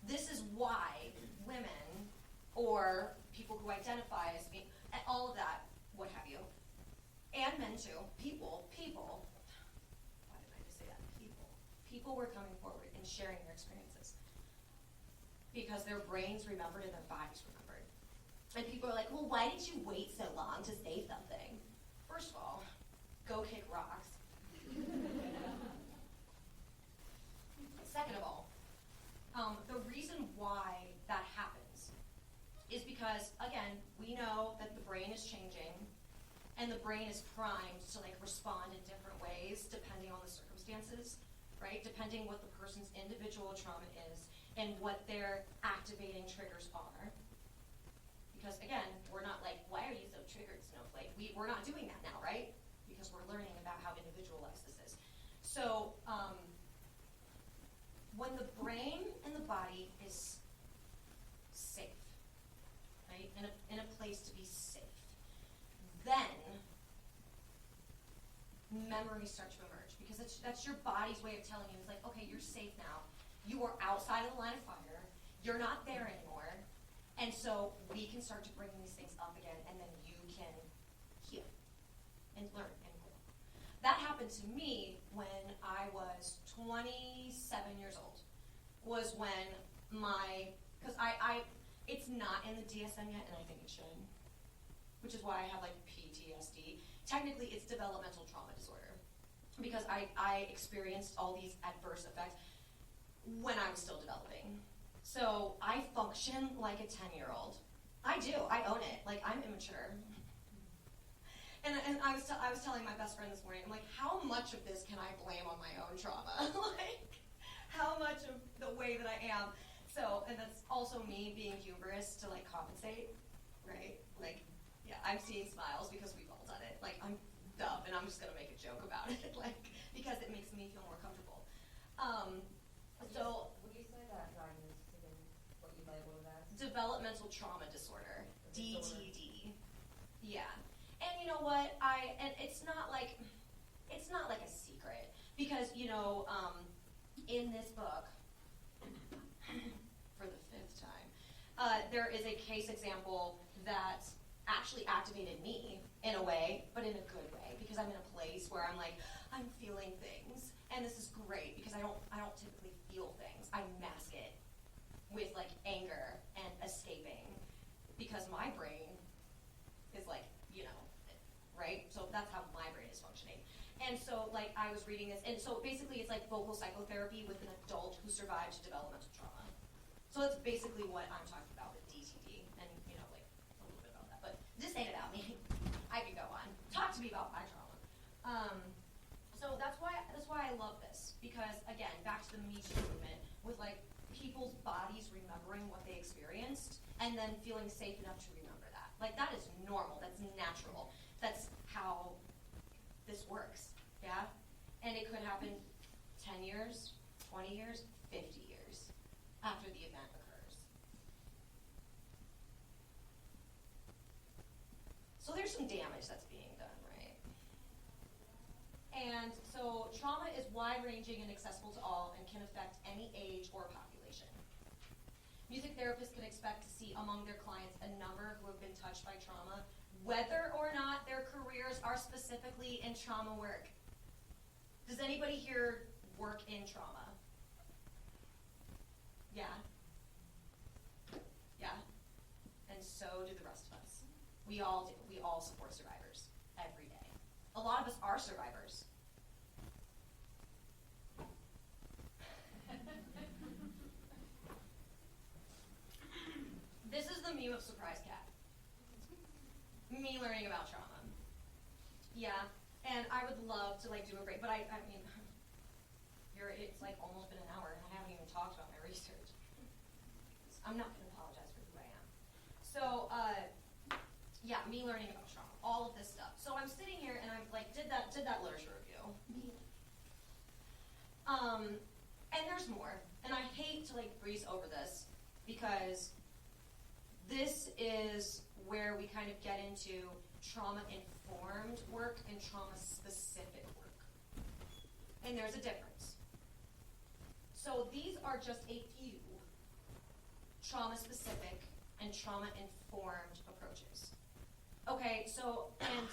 This is why women, or people who identify as being, all of that, what have you, and men too, people, why did I just say that? People were coming forward and sharing their experiences because their brains remembered and their bodies remembered. And people are like, well, why did you wait so long to say something? First of all, go kick rocks. Second of all, the reason why that happens is because, again, we know that the brain is changing and the brain is primed to respond in different ways depending on the circumstances, right? Depending what the person's individual trauma is and what their activating triggers are. Because again, we're not why are you so triggered, Snowflake? We're not doing that now, right? Because we're learning about how individualized this is. So when the brain and the body is safe, right, in a place to be safe, then memories start to emerge because that's your body's way of telling you, it's okay, you're safe now. You are outside of the line of fire. You're not there anymore. And so we can start to bring these things up again, and then you can heal and learn and grow. That happened to me when I was 27 years old, was when because it's not in the DSM yet, and I think it should, which is why I have PTSD. Technically, it's developmental trauma disorder because I experienced all these adverse effects when I was still developing. So I function like a 10-year-old I do. I own it. Like, I'm immature. And I was telling my best friend this morning, I'm like, how much of this can I blame on my own trauma? Like, how much of the way that I am? So, and that's also me being hubris to like compensate, right? Like, yeah, I'm seeing smiles because we've all done it. Like, I'm dumb and I'm just gonna make a joke about it, like, because it makes me feel more comfortable. So, would you say that diagnosis again, what you labeled it as? developmental trauma disorder, Disorder. DTD. Yeah. And you know what? And it's not like a secret because, in this book, for the 5th time, there is a case example that actually activated me in a way, but in a good way, because I'm in a place where I'm like, I'm feeling things, and this is great because I don't typically feel things. I mask it with like anger and escaping because my brain is like, right? So that's how my brain is functioning. And so like I was reading this, and so basically it's like vocal psychotherapy with an adult who survived developmental trauma. So that's basically what I'm talking about with DTD, and like a little bit about that. But this ain't about me. I could go on. Talk to me about my trauma. So that's why I love this, because again, back to the Me Too movement, with like people's bodies remembering what they experienced and then feeling safe enough to remember that. Like that is normal. That's natural. That's how this works, yeah? And it could happen 10 years, 20 years, 50 years after the event occurs. So there's some damage that's being done, right? And so trauma is wide-ranging and accessible to all and can affect any age or population. Music therapists can expect to see among their clients a number who have been touched by trauma, whether or not their careers are specifically in trauma work. Does anybody here work in trauma? Yeah? Yeah? And so do the rest of us. We all do. We all support survivors every day. A lot of us are survivors. This is the meme of Surprise Cat. Me learning about trauma. Yeah, and I would love to like do a break, but I mean, it's like almost been an hour and I haven't even talked about my research. I'm not going to apologize for who I am. So, yeah, me learning about trauma, all of this stuff. So I'm sitting here and I'm like, did that literature review. And there's more, and I hate to like breeze over this because this is where we kind of get into trauma-informed work and trauma-specific work. And there's a difference. So these are just a few trauma-specific and trauma-informed approaches. Okay, so, and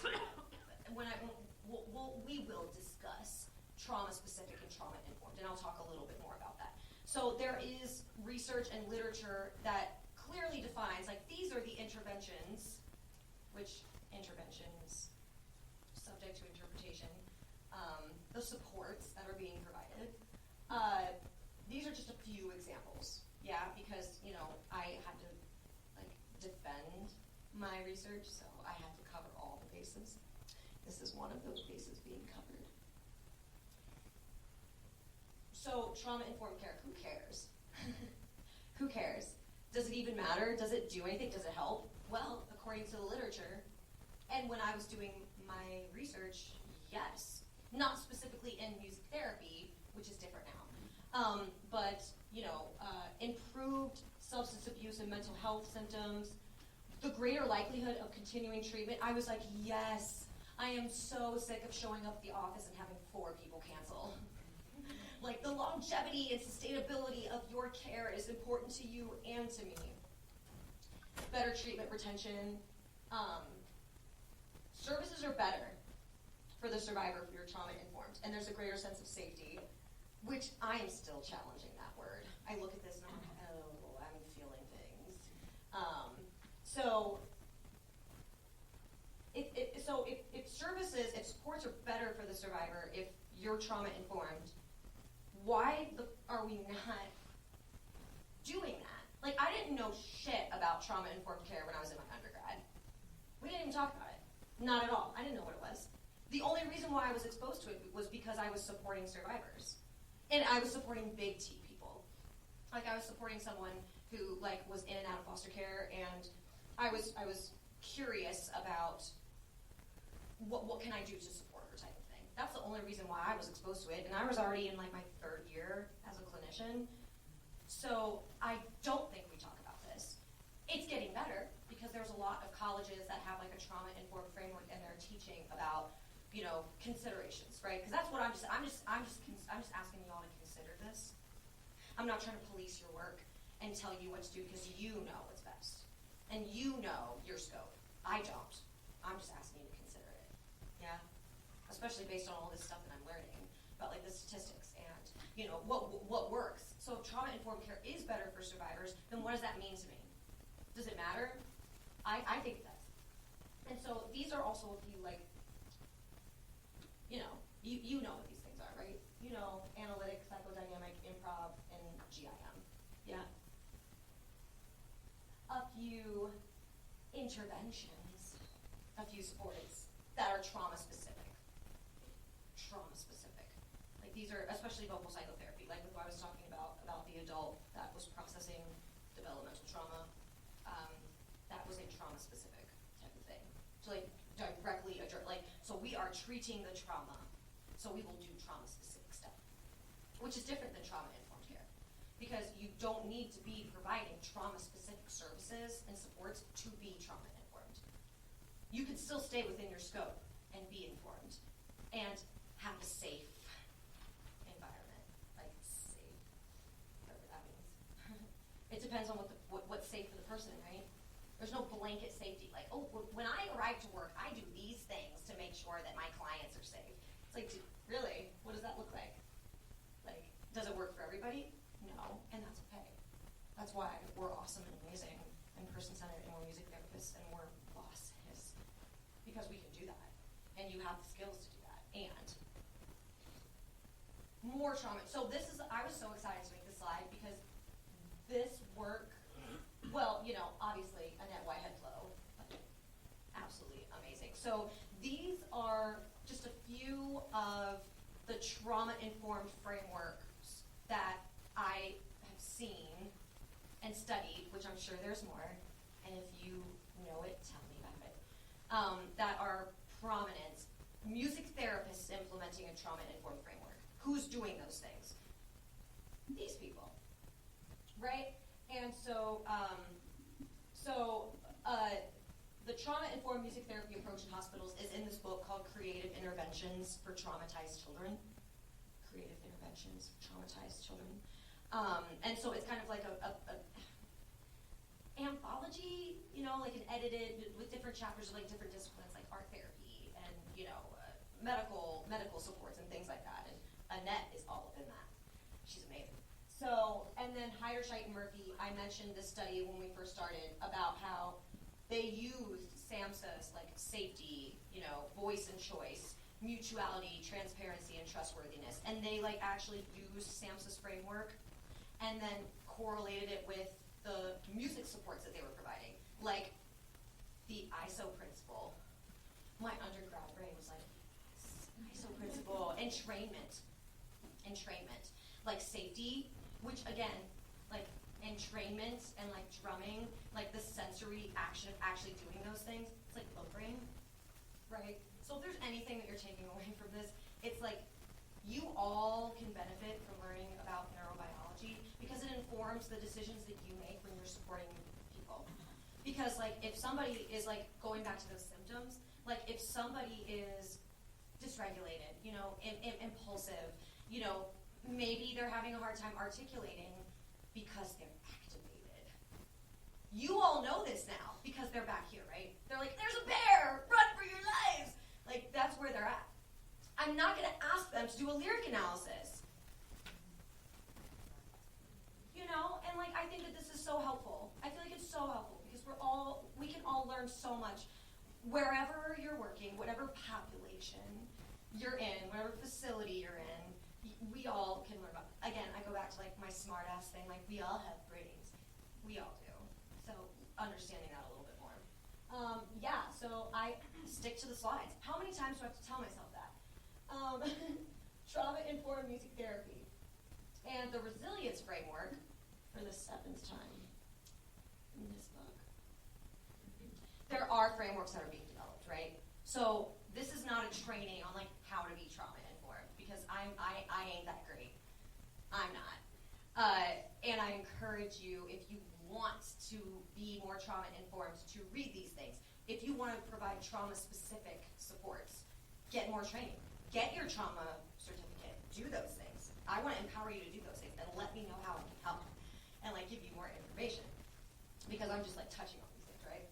we will discuss trauma-specific and trauma-informed, and I'll talk a little bit more about that. So there is research and literature that clearly defines, like, these are the interventions, which interventions, subject to interpretation, the supports that are being provided. These are just a few examples, yeah, because, I had to, like, defend my research, so I had to cover all the bases. This is one of those bases being covered. So, trauma-informed care, who cares? Who cares? Does it even matter? Does it do anything? Does it help? Well, according to the literature, and when I was doing my research, yes. Not specifically in music therapy, which is different now, but, improved substance abuse and mental health symptoms, the greater likelihood of continuing treatment. I was like, yes, I am so sick of showing up at the office and having 4 people cancel. Like, the longevity and sustainability of your care is important to you and to me. Better treatment retention. Services are better for the survivor if you're trauma-informed, and there's a greater sense of safety, which I am still challenging that word. I look at this and I'm like, oh, I'm feeling things. If services, if supports are better for the survivor, if you're trauma-informed, why are we not doing that? Like, I didn't know know shit about trauma-informed care when I was in my undergrad. We didn't even talk about it. Not at all. I didn't know what it was. The only reason why I was exposed to it was because I was supporting survivors. And I was supporting big T people. Like, I was supporting someone who, like, was in and out of foster care, and I was curious about what can I do to support her type of thing. That's the only reason why I was exposed to it, and I was already in, like, my 3rd year as a clinician. So I don't think we talk about this. It's getting better because there's a lot of colleges that have, like, a trauma-informed framework, and they're teaching about, you know, considerations, right? Because that's what I'm just asking you all to consider this. I'm not trying to police your work and tell you what to do because you know what's best. And you know your scope. I don't. I'm just asking you to consider it. Yeah? Especially based on all this stuff that I'm learning about, like, the statistics and, you know, what works. So if trauma-informed care is better for survivors, then what does that mean to me? Does it matter? I think it does. And so these are also a few, like, you know, you know what these things are, right? You know, analytic, psychodynamic, improv, and GIM. Yeah? A few interventions, a few supports that are trauma-specific. Trauma-specific. Like, these are, especially vocal psychotherapy, like with what I was talking about the adult that was processing developmental trauma. That was a trauma-specific type of thing. So, like, directly address, like, so we are treating the trauma, so we will do trauma-specific stuff, which is different than trauma-informed care, because you don't need to be providing trauma-specific services and supports to be trauma-informed. You can still stay within your scope and be informed, and have a safe environment, like safe, whatever that means. It depends on what's safe for the person, right? There's no blanket safety, like, oh, when I arrive to work, I do these things to make sure that my clients are safe. It's like, really? What does that look like? Like, does it work for everybody? No, and that's okay. That's why we're awesome and amazing and person-centered, and we're music therapists, and we're bosses, because we can do that, and you have the skills to do that, and more trauma. So I was so excited to make this slide, because this work, well, you know, obviously, Annette Whitehead Flow, absolutely amazing. So these are just a few of the trauma-informed frameworks that I have seen and studied, which I'm sure there's more, and if you know it, tell me about it, that are prominent. Music therapists implementing a trauma-informed framework. Who's doing those things? These people, right? And so, the trauma-informed music therapy approach in hospitals is in this book called Creative Interventions for Traumatized Children. Creative Interventions for Traumatized Children. And so it's kind of like a anthology, you know, like an edited, with different chapters of, like, different disciplines, like art therapy and, you know, medical supports and things like that. And Annette is all up in that. She's amazing. So, and then Heiderscheit and Murphy, I mentioned this study when we first started about how they used SAMHSA's, like, safety, you know, voice and choice, mutuality, transparency, and trustworthiness. And they, like, actually used SAMHSA's framework and then correlated it with the music supports that they were providing. Like, the ISO principle. My undergrad brain was like, ISO principle, entrainment. Like, safety, which, again, like, entrainment and, like, drumming, like, the sensory action of actually doing those things, it's like low brain, right? So if there's anything that you're taking away from this, it's like, you all can benefit from learning about neurobiology because it informs the decisions that you make when you're supporting people. Because, like, if somebody is, like, going back to those symptoms, like, if somebody is dysregulated, you know, impulsive, you know, maybe they're having a hard time articulating because they're activated. You all know this now because they're back here, right? They're like, there's a bear, run for your lives. Like, that's where they're at. I'm not going to ask them to do a lyric analysis. You know, and, like, I think that this is so helpful. I feel like it's so helpful because we can all learn so much wherever you're working, whatever population you're in, whatever facility you're in. We all can learn about. Again, I go back to, like, my smart ass thing. Like, we all have brains. We all do. So understanding that a little bit more. Yeah, so I stick to the slides. How many times do I have to tell myself that? Trauma-informed music therapy. And the resilience framework, for the 7th time in this book. There are frameworks that are being developed, right? So this is not a training on like how to be trauma-informed, because I ain't that great. I'm not. And I encourage you, if you want to be more trauma-informed, to read these things. If you want to provide trauma-specific supports, get more training. Get your trauma certificate. Do those things. I want to empower you to do those things, and let me know how I can help, and like give you more information, because I'm just like touching on these things, right?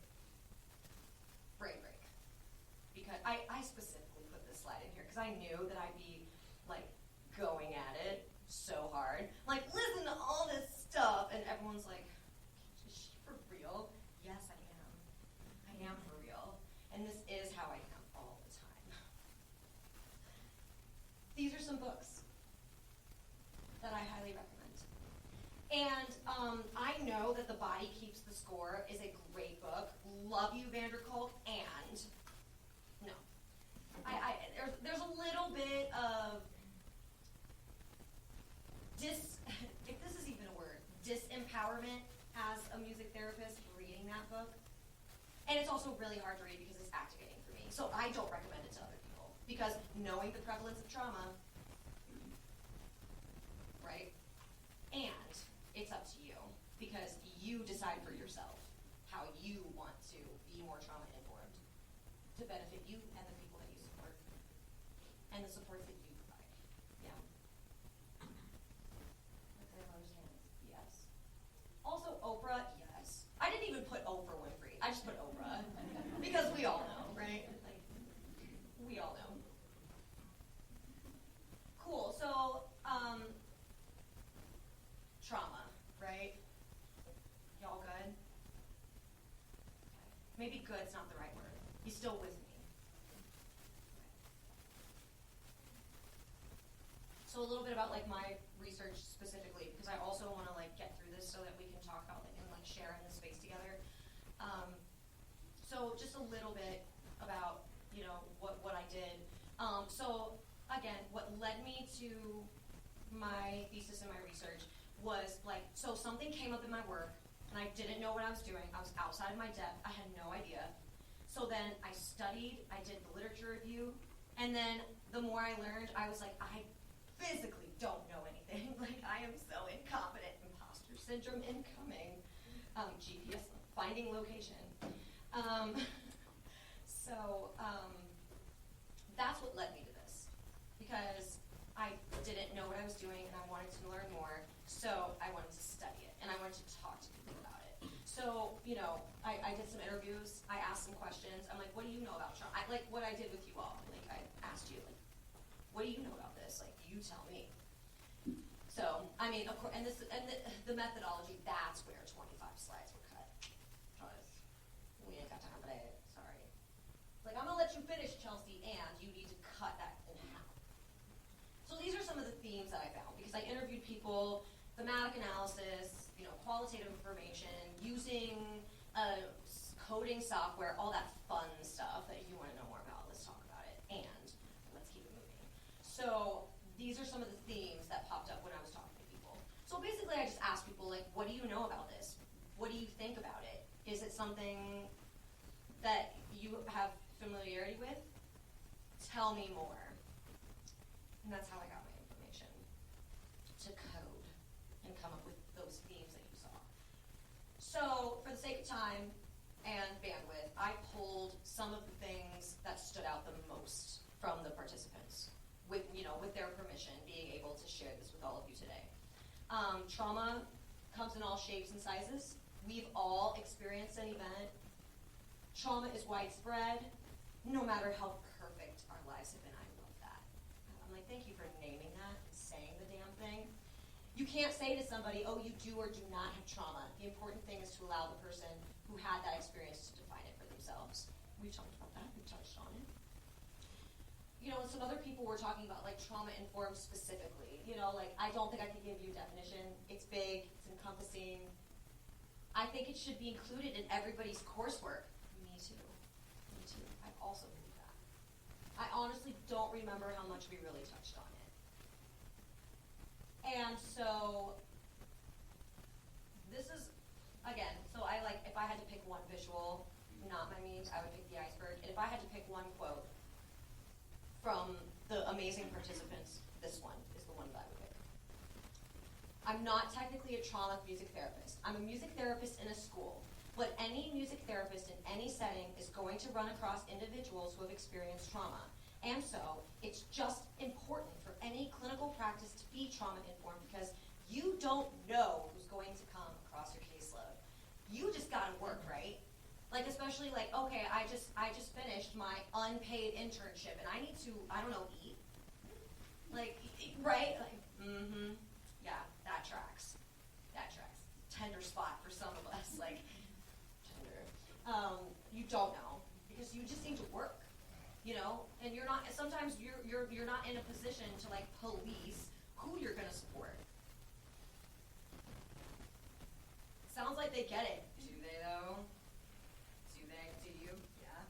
Brain break. Because I specifically put this slide in here because I knew that I'd be like going at it so hard. Like, listen to all this stuff, and everyone's like, is she for real? Yes, I am. I am for real. And this is how I am all the time. These are some books that I highly recommend. And I know that The Body Keeps the Score is a great book. Love you, Vanderkolk, and no. There's a little bit of if this is even a word, disempowerment as a music therapist reading that book. And it's also really hard to read because it's activating for me. So I don't recommend it to other people, because knowing the prevalence of trauma, right? And it's up to you, because you decide for yourself how you want to be more trauma-informed to benefit you and the people that you support and the supports that you provide. Yeah. Okay, Rose hands. Yes. Also, Oprah, yes. I didn't even put Oprah Winfrey. I just put Oprah because we all know, right? Like, we all know. Cool. So, trauma, right? Y'all good? Okay. Maybe good's not the right word. You still with me? So a little bit about like my research specifically, because I also want to like get through this so that we can talk about it and like share in the space together. So just a little bit about, you know, what I did. So again, what led me to my thesis and my research was like, so something came up in my work and I didn't know what I was doing. I was outside of my depth. I had no idea. So then I studied, I did the literature review, and then the more I learned, I was like, I physically don't know anything. Like, I am so incompetent. Imposter syndrome incoming. GPS, finding location. That's what led me to this, because I didn't know what I was doing and I wanted to learn more, so I wanted to study it and I wanted to talk to people about it. So, you know, I did some interviews, I asked some questions. I'm like, what do you know about trauma? Like what I did with you all. Like, I asked you, like, what do you know about this? Like, you tell me. So, I mean, of course, and the methodology, that's where 25 slides were cut. Because we ain't got time for that, sorry. It's like, I'm gonna let you finish, Chelsea, and you need to cut that in half. So these are some of the themes that I found, because I interviewed people, thematic analysis, you know, qualitative information, using coding software, all that fun stuff that if you want to know more about, let's talk about it, and let's keep it moving. So these are some of the themes that popped up when I was talking to people. So basically I just asked people, like, what do you know about this? What do you think about it? Is it something that you have familiarity with? Tell me more. And that's how I got my information, to code and come up with those themes that you saw. So for the sake of time and bandwidth, I pulled some of the things that stood out the most from the participants, with their permission, being able to share this with all of you today. Trauma comes in all shapes and sizes. We've all experienced an event. Trauma is widespread, no matter how perfect our lives have been. I love that. I'm like, thank you for naming that and saying the damn thing. You can't say to somebody, oh, you do or do not have trauma. The important thing is to allow the person who had that experience to define it for themselves. We've talked about that. We've touched on it. You know, and some other people were talking about, like, trauma-informed specifically. You know, like, I don't think I could give you a definition. It's big. It's encompassing. I think it should be included in everybody's coursework. Me too. Me too. I also believe that. I honestly don't remember how much we really touched on it. And so, this is, again, so I like, if I had to pick one visual, not my memes, I would pick the iceberg. And if I had to pick one quote from the amazing participants, this one is the one that I would pick. I'm not technically a trauma music therapist. I'm a music therapist in a school. But any music therapist in any setting is going to run across individuals who have experienced trauma. And so, it's just important for any clinical practice to be trauma-informed because you don't know who's going to come across your caseload. You just gotta work, right? Like, especially like, okay, I just finished my unpaid internship and I need to, I don't know, eat. Like, right? Like, yeah, that tracks. That tracks. Tender spot for some of us, like, tender. You don't know because you just need to work, you know? And you're not, sometimes you're not in a position to like police who you're gonna support. Sounds like they get it. Do they though? Do you? Yeah.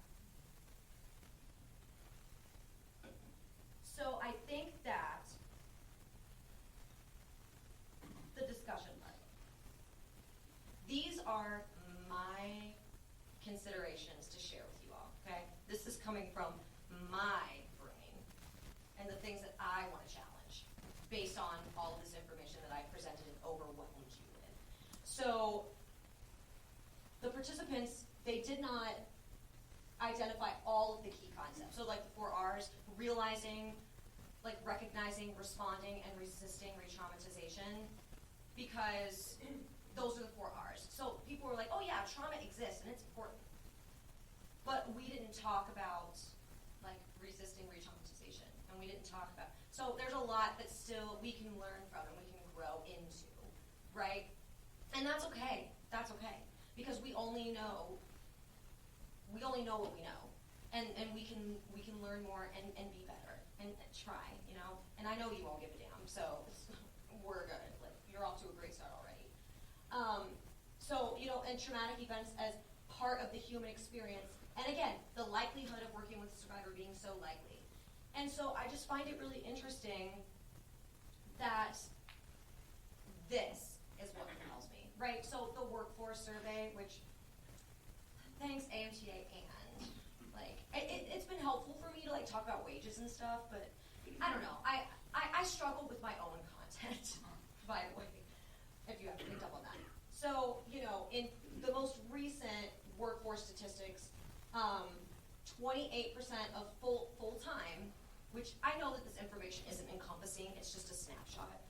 So I think that the discussion part. These are my considerations to share with you all, okay? This is coming from my brain and the things that I want to challenge based on all of this information that I presented and overwhelmed you with. So the participants, they did not identify all of the key concepts. So like the 4 R's, realizing, like recognizing, responding, and resisting re-traumatization, because those are the 4 R's. So people were like, oh yeah, trauma exists and it's important. But we didn't talk about like resisting re-traumatization, and we didn't talk about, so there's a lot that still we can learn from and we can grow into, right? And that's okay, because we only know what we know, and we can learn more and be better and try, you know. And I know you all give a damn, so we're good. Like you're off to a great start already. So you know, and traumatic events as part of the human experience, and again, the likelihood of working with a survivor being so likely. And so I just find it really interesting that this is what compels me, right? So the workforce survey, which thanks AMTA, and like it's been helpful for me to like talk about wages and stuff, but I don't know. I struggle with my own content, by the way, if you haven't picked up on that. So, you know, in the most recent workforce statistics, 28% of full-time, which I know that this information isn't encompassing, it's just a snapshot,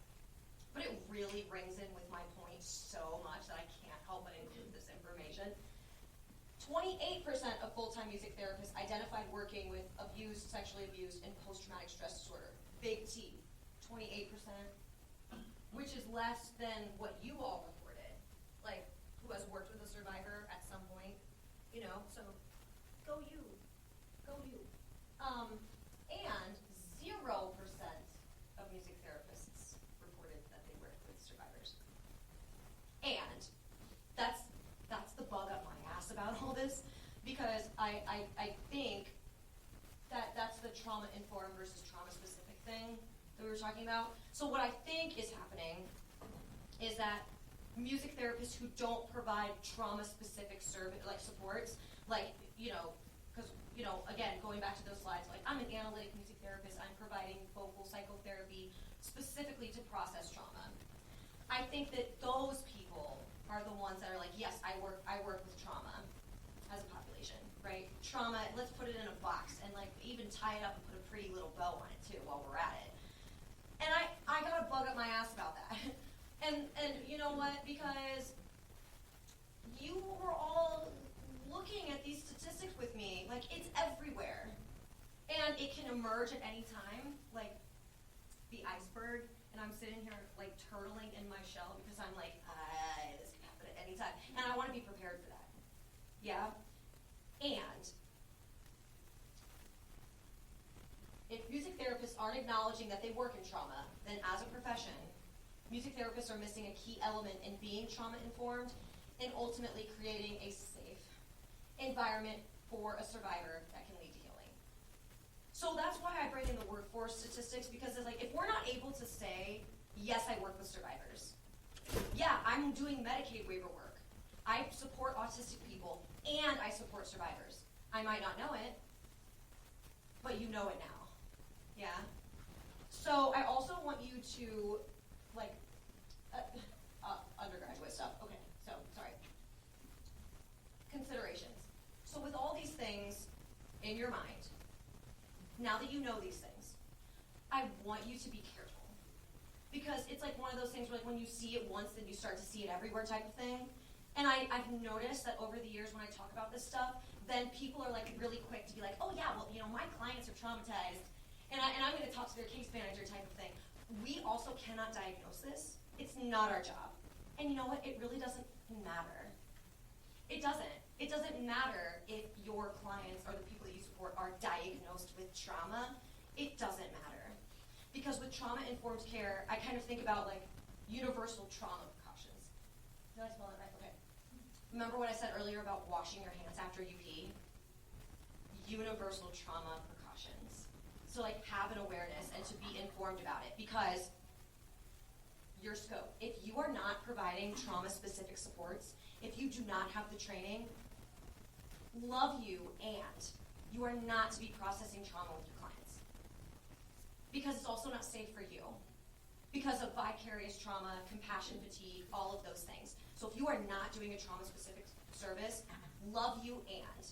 but it really rings in with my point so much that I can't help but include this information. 28% of full-time music therapists identified working with abused, sexually abused, and post-traumatic stress disorder. Big T, 28%, which is less than what you all reported, like who has worked with a survivor at some point, you know, so go you. And 0% of music therapists reported that they worked with survivors. And that's the bug up my ass about all this, because I think that's the trauma-informed versus trauma-specific thing that we were talking about. So what I think is happening is that music therapists who don't provide trauma-specific supports, like, you know, because, you know, again, going back to those slides, like, I'm an analytic music therapist, I'm providing vocal psychotherapy specifically to process trauma. I think that those people are the ones that are like, yes, I work with trauma as a population, right? Trauma, let's put it in a box and like even tie it up and put a pretty little bow on it too while we're at it. And I got a bug up my ass about that. And you know what? Because you were all looking at these statistics with me, like it's everywhere. And it can emerge at any time, like the iceberg, and I'm sitting here like turtling in my shell because I'm like, this can happen at any time. And I want to be prepared for that. Yeah? And if music therapists aren't acknowledging that they work in trauma, then as a profession, music therapists are missing a key element in being trauma-informed and ultimately creating a safe environment for a survivor that can lead to healing. So that's why I bring in the workforce statistics, because it's like, if we're not able to say, yes, I work with survivors. Yeah, I'm doing Medicaid waiver work. I support autistic people, and I support survivors. I might not know it, but you know it now. Yeah? So I also want you to, like, undergraduate stuff. Okay, so, sorry. Considerations. So with all these things in your mind, now that you know these things, I want you to be careful. Because it's like one of those things where, like, when you see it once, then you start to see it everywhere type of thing. And I've noticed that over the years when I talk about this stuff, then people are like really quick to be like, oh yeah, well, you know, my clients are traumatized, and I'm going to talk to their case manager type of thing. We also cannot diagnose this. It's not our job. And you know what? It really doesn't matter. It doesn't. It doesn't matter if your clients or the people that you support are diagnosed with trauma. It doesn't matter. Because with trauma-informed care, I kind of think about like universal trauma precautions. Did I spell that right? Okay. Remember what I said earlier about washing your hands after you pee? Universal trauma precautions. So like have an awareness and to be informed about it, because your scope. If you are not providing trauma-specific supports, if you do not have the training, love you, and you are not to be processing trauma with your clients. Because it's also not safe for you. Because of vicarious trauma, compassion fatigue, all of those things. So if you are not doing a trauma-specific service, love you, and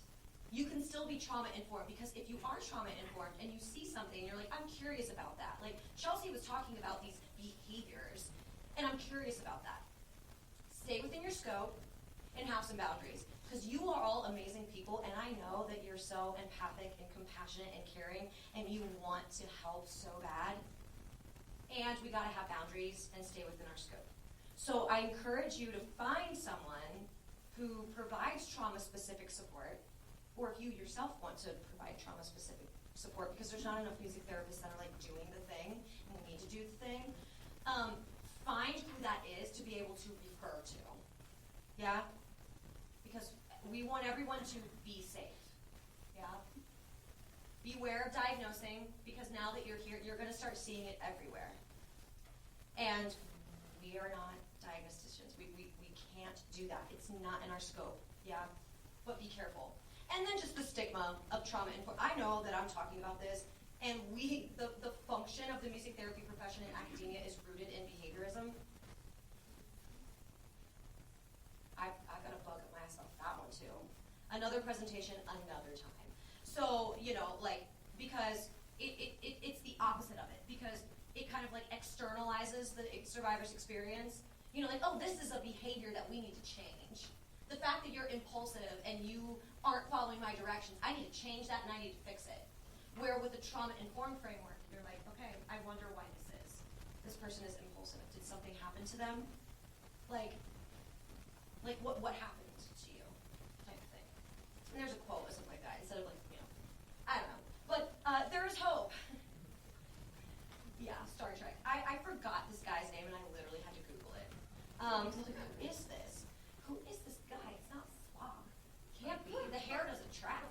you can still be trauma-informed, because if you are trauma-informed and you see something and you're like, I'm curious about that. Like Chelsea was talking about these behaviors, and I'm curious about that. Stay within your scope and have some boundaries, because you are all amazing people, and I know that you're so empathic and compassionate and caring, and you want to help so bad. And we gotta have boundaries and stay within our scope. So I encourage you to find someone who provides trauma-specific support, or if you yourself want to provide trauma-specific support, because there's not enough music therapists that are like doing the thing, and we need to do the thing. Find who that is to be able to refer to. Yeah? Because we want everyone to be safe. Yeah? Beware of diagnosing, because now that you're here, you're going to start seeing it everywhere. And we are not diagnosticians. We can't do that. It's not in our scope. Yeah? But be careful. And then just the stigma of trauma informed. I know that I'm talking about this, and the function of the music therapy profession in academia is rooted in behaviorism. I've got a bug up my ass about that one too. Another presentation, another time. So, you know, like, because it's the opposite of it, because it kind of like externalizes the survivor's experience. You know, like, oh, this is a behavior that we need to change. The fact that you're impulsive and you aren't following my directions, I need to change that and I need to fix it. Where with the trauma-informed framework, you're like, okay, I wonder why this is. This person is impulsive. Did something happen to them? Like what happened to you? Type of thing. And there's a quote or something like that, instead of like, you know, I don't know. But there is hope. Yeah, Star Trek. I forgot this guy's name and I literally had to Google it. I was like, who is this? Who is this guy? It's not Spock. Can't be. The hair doesn't track.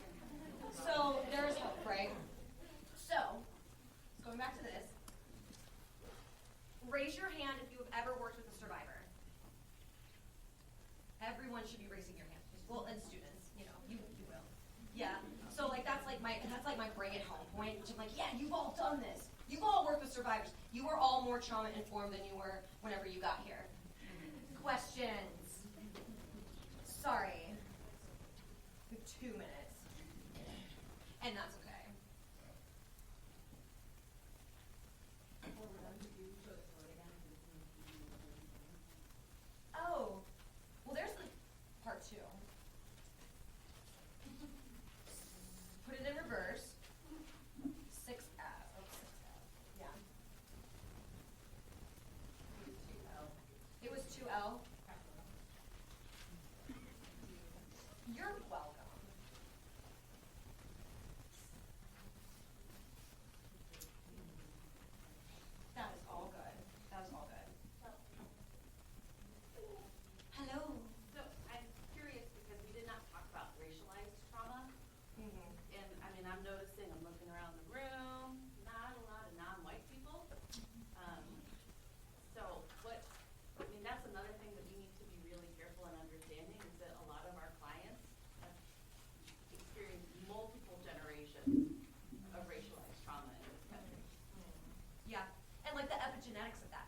So there is hope, right? So, going back to this, raise your hand if you have ever worked with a survivor. Everyone should be raising your hand. Well, and students, you know, you will. Yeah. So like that's like my bring it home point, which I'm like, yeah, you've all done this. You've all worked with survivors. You are all more trauma informed than you were whenever you got here. Questions? Sorry. We have 2 minutes. And that's okay. Oh, well, there's the part 2. Put it in reverse. 6F. Oh, 6F. Yeah. It was 2L.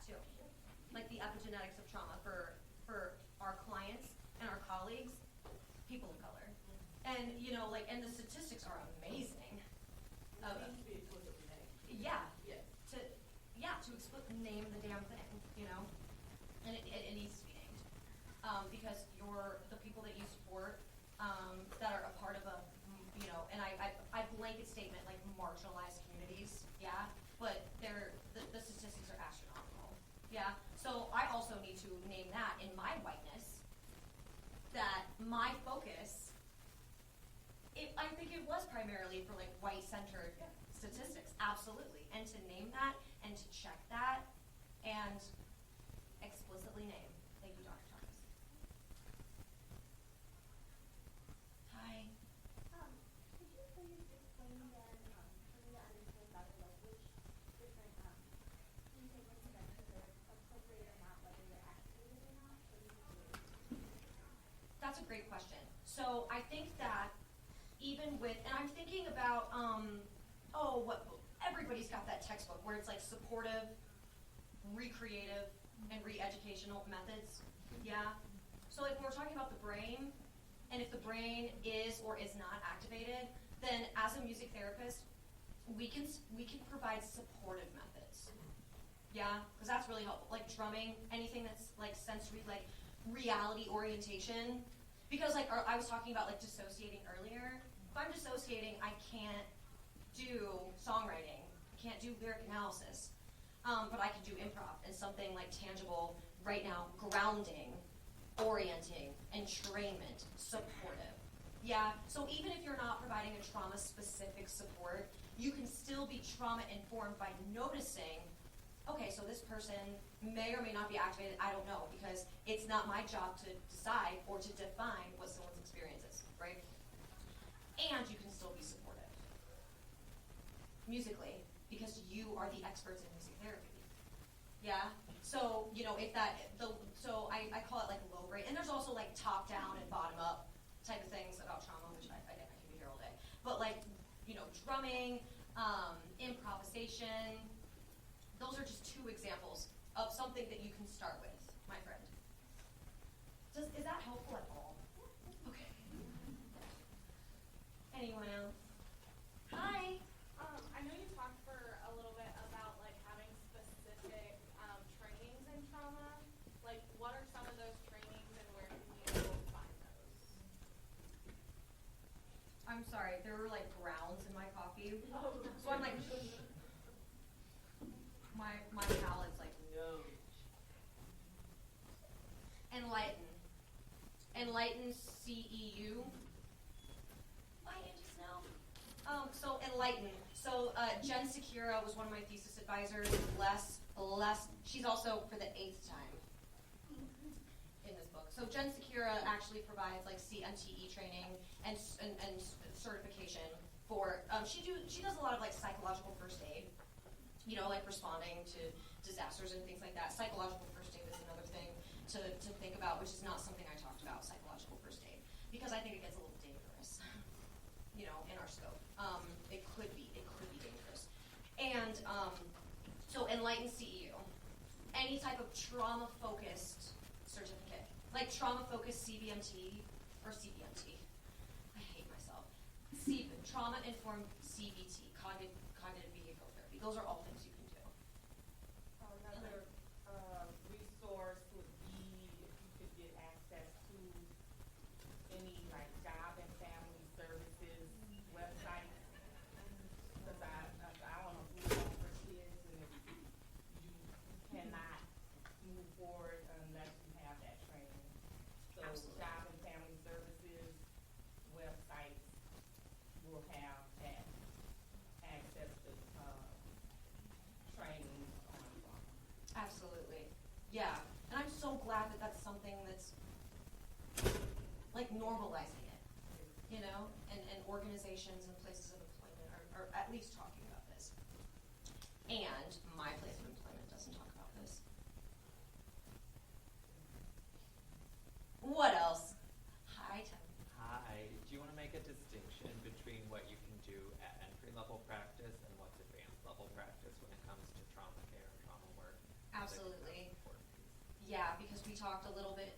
too. Like the epigenetics of trauma for our clients and our colleagues, people of color. And, you know, like, and the statistics are amazing. It needs to be explicitly named. Yeah, Yes. to name the damn thing, you know? And it needs to be named. Because the people that you support, that are a part of a, you know, and I blanket statement like marginalized communities, yeah, but the statistics are astronomical, yeah. So I also need to name that in my whiteness, that my focus, I think it was primarily for like white-centered statistics, absolutely. And to name that and to check that and explicitly name. Thank you, Dr. Thomas. Hi. Could you please explain again, for me to understand better, like which different intake interventions are appropriate or not, whether they're activated or not? So you can do it. That's a great question. So I think that even with, and I'm thinking about, everybody's got that textbook where it's like supportive, recreative, and re-educational methods. Yeah. So like when we're talking about the brain, and if the brain is or is not activated, then as a music therapist, we can provide supportive methods. Yeah, because that's really helpful. Like drumming, anything that's like sensory, like reality orientation. Because like I was talking about like dissociating earlier. If I'm dissociating, I can't do songwriting. I can't do lyric analysis. But I can do improv and something like tangible right now, grounding, orienting, entrainment, supportive. Yeah, so even if you're not providing a trauma-specific support, you can still be trauma-informed by noticing, okay, so this person may or may not be activated, I don't know, because it's not my job to decide or to define what someone's experience is, right? And you can still be supportive musically, because you are the experts in music therapy. Yeah? So, you know, so I call it like low grade, and there's also like top down and bottom up type of things about trauma, which I can be here all day. But like, you know, drumming, improvisation, those are just two examples of something that you can start with, my friend. Is that helpful at all? Okay. Anyone else? Hi. I know you talked for a little bit about like having specific trainings in trauma. Like, what are some of those trainings and where can you find those? I'm sorry, there were like grounds in my coffee. Oh. So I'm like, my palate's like, No. Enlighten. Enlighten CEU. Why didn't you know? So Enlighten. So Jen Secura was one of my thesis advisors. She's also for the 8th time in this book. So Jen Secura actually provides like CMTE training and certification for. She does a lot of like psychological first aid. You know, like responding to disasters and things like that. Psychological first aid is another thing to think about, which is not something I talked about, psychological first aid, because I think it gets a little dangerous, you know, in our scope. It could be dangerous. And so Enlighten CEU, any type of trauma-focused certificate, like trauma-focused CBMT or CBMT. I hate myself. Trauma-informed CBT, cognitive behavioral therapy. Those are all things you can do. Another resource would be if you could get access to any like job and family services websites. Because I own a food home for kids, and if you cannot move forward unless you have that training. So Absolutely. job and family services websites will have that access to training on trauma. Absolutely. Yeah. And I'm so glad that that's something that's like normalizing it, you know, and organizations and places of employment are at least talking about this. And my place of employment doesn't talk about this. What else? Hi, Tony. Hi. Do you want to make a distinction between what you can do at entry-level practice and what's advanced level practice when it comes to trauma care and trauma work? Absolutely. important piece. Yeah, because we've talked a little bit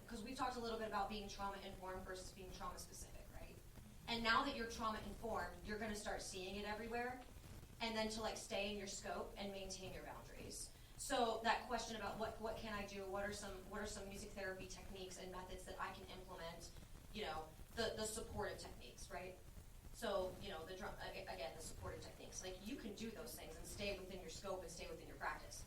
about being trauma informed versus being trauma specific, right? And now that you're trauma informed, you're gonna start seeing it everywhere, and then to like stay in your scope and maintain your boundaries. So that question about what can I do? What are some music therapy techniques and methods that I can implement? You know, the supportive techniques, right? So, you know, the supportive techniques. Like, you can do those things and stay within your scope and stay within your practice.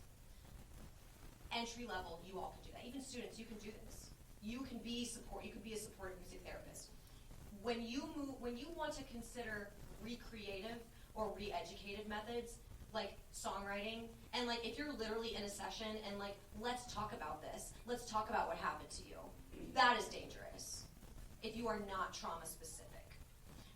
Entry level, you all can do that. Even students, you can do this. You can be a supportive music therapist. When you want to consider recreative or re-educative methods, like songwriting, and like if you're literally in a session and like, let's talk about this, let's talk about what happened to you, that is dangerous if you are not trauma specific.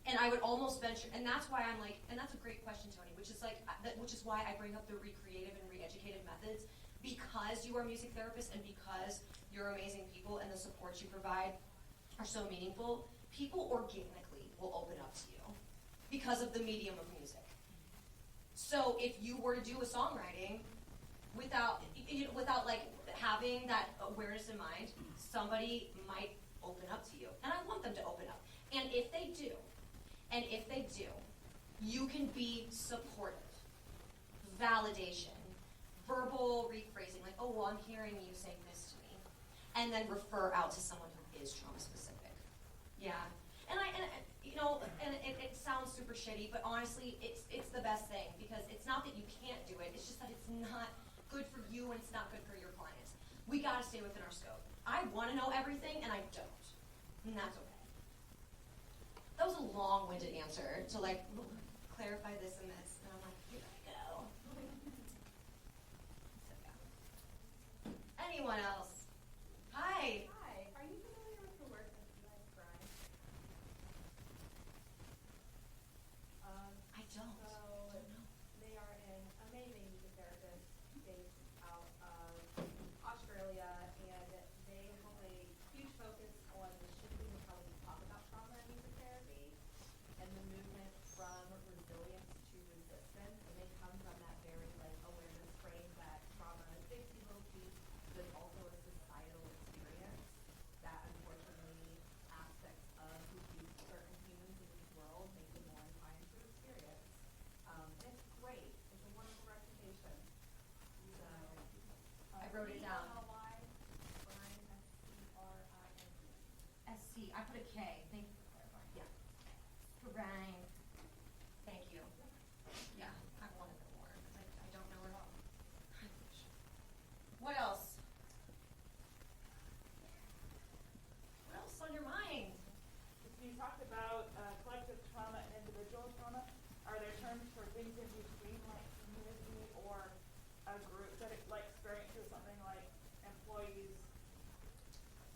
And I would almost venture, and that's why I'm like, and that's a great question, Tony, which is why I bring up the recreative and re-educative methods, because you are music therapists and because you're amazing people and the supports you provide are so meaningful, people organically will open up to you because of the medium of music. So if you were to do a songwriting without like having that awareness in mind, somebody might open up to you. And I want them to open up. And if they do, you can be supportive, validation, verbal rephrasing, like, oh, well, I'm hearing you saying this to me. And then refer out to someone who is trauma specific. Yeah. And it sounds super shitty, but honestly, it's the best thing, because it's not that you can't do it, it's just that it's not good for you and it's not good for your clients. We gotta stay within our scope. I wanna know everything and I don't. And that's okay. That was a long-winded answer to like clarify this and this, and I'm like, here I go. So yeah. Anyone else? Hi. Hi, are you familiar with the work of Eli Grimes? I don't. So, they are an amazing music therapist based out of Australia, and they have a huge focus on the shifting of how we talk about trauma and music therapy, and the movement from resilience to resistance. And they come from that very like awareness frame that trauma is big ego piece, but also a societal experience that unfortunately aspects of who certain humans in this world make them more inclined to experience. And it's great. It's a wonderful reputation. So, I wrote it down. L-Y, Brian, S-C-R-I-N-E. SC. I put a K. Thank you for clarifying. Yeah. Grind. Thank you. Yeah, I wanted to more because I don't know it all. What else? What else on your mind? You talked about collective trauma and individual trauma. Are there terms for things in between, like community or a group that experiences something like employees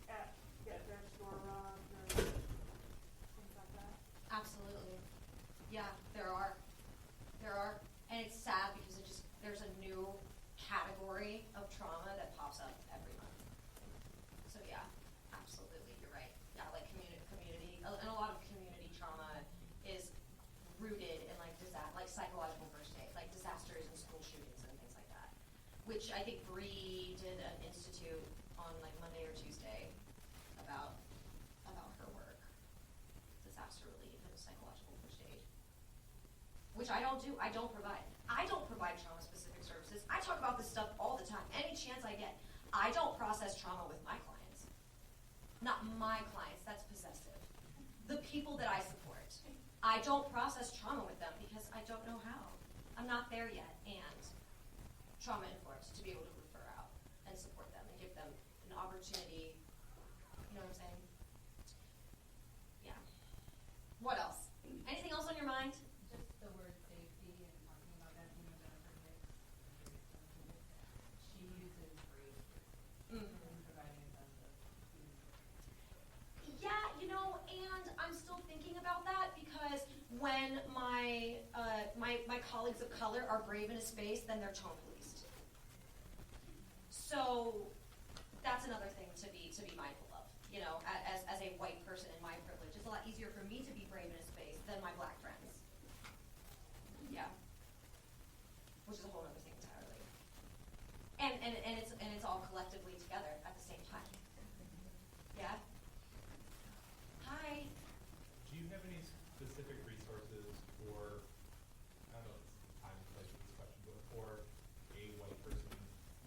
get their store robbed or things like that? Absolutely. Yeah, there are. And it's sad because there's a new category of trauma that pops up every month. So yeah, absolutely, you're right. Yeah, like community, and a lot of community trauma is rooted in like psychological first aid, like disasters and school shootings and things like that. Which I think Bree did an institute on like Monday or Tuesday about her work, disaster relief and psychological first aid. Which I don't do. I don't provide trauma specific services. I talk about this stuff all the time, any chance I get. I don't process trauma with my clients. Not my clients, that's possessive. The people that I support. I don't process trauma with them because I don't know how. I'm not there yet, and trauma informed to be able to refer out and support them and give them an opportunity. You know what I'm saying? Yeah. What else? Anything else on your mind? Just the word safety and talking about that, Jennifer Hicks, she uses brave Mm. in providing a sense of Yeah, and I'm still thinking about that because when my colleagues of color are brave in a space, then they're tone policed. So that's another thing to be mindful of. As a white person in my privilege, it's a lot easier for me to be brave in a space than my black friends. Yeah. Which is a whole other thing entirely. And it's all collectively together at the same time. Yeah? Hi. Do you have any specific resources for, I don't know if it's time and place for this question, but for a white person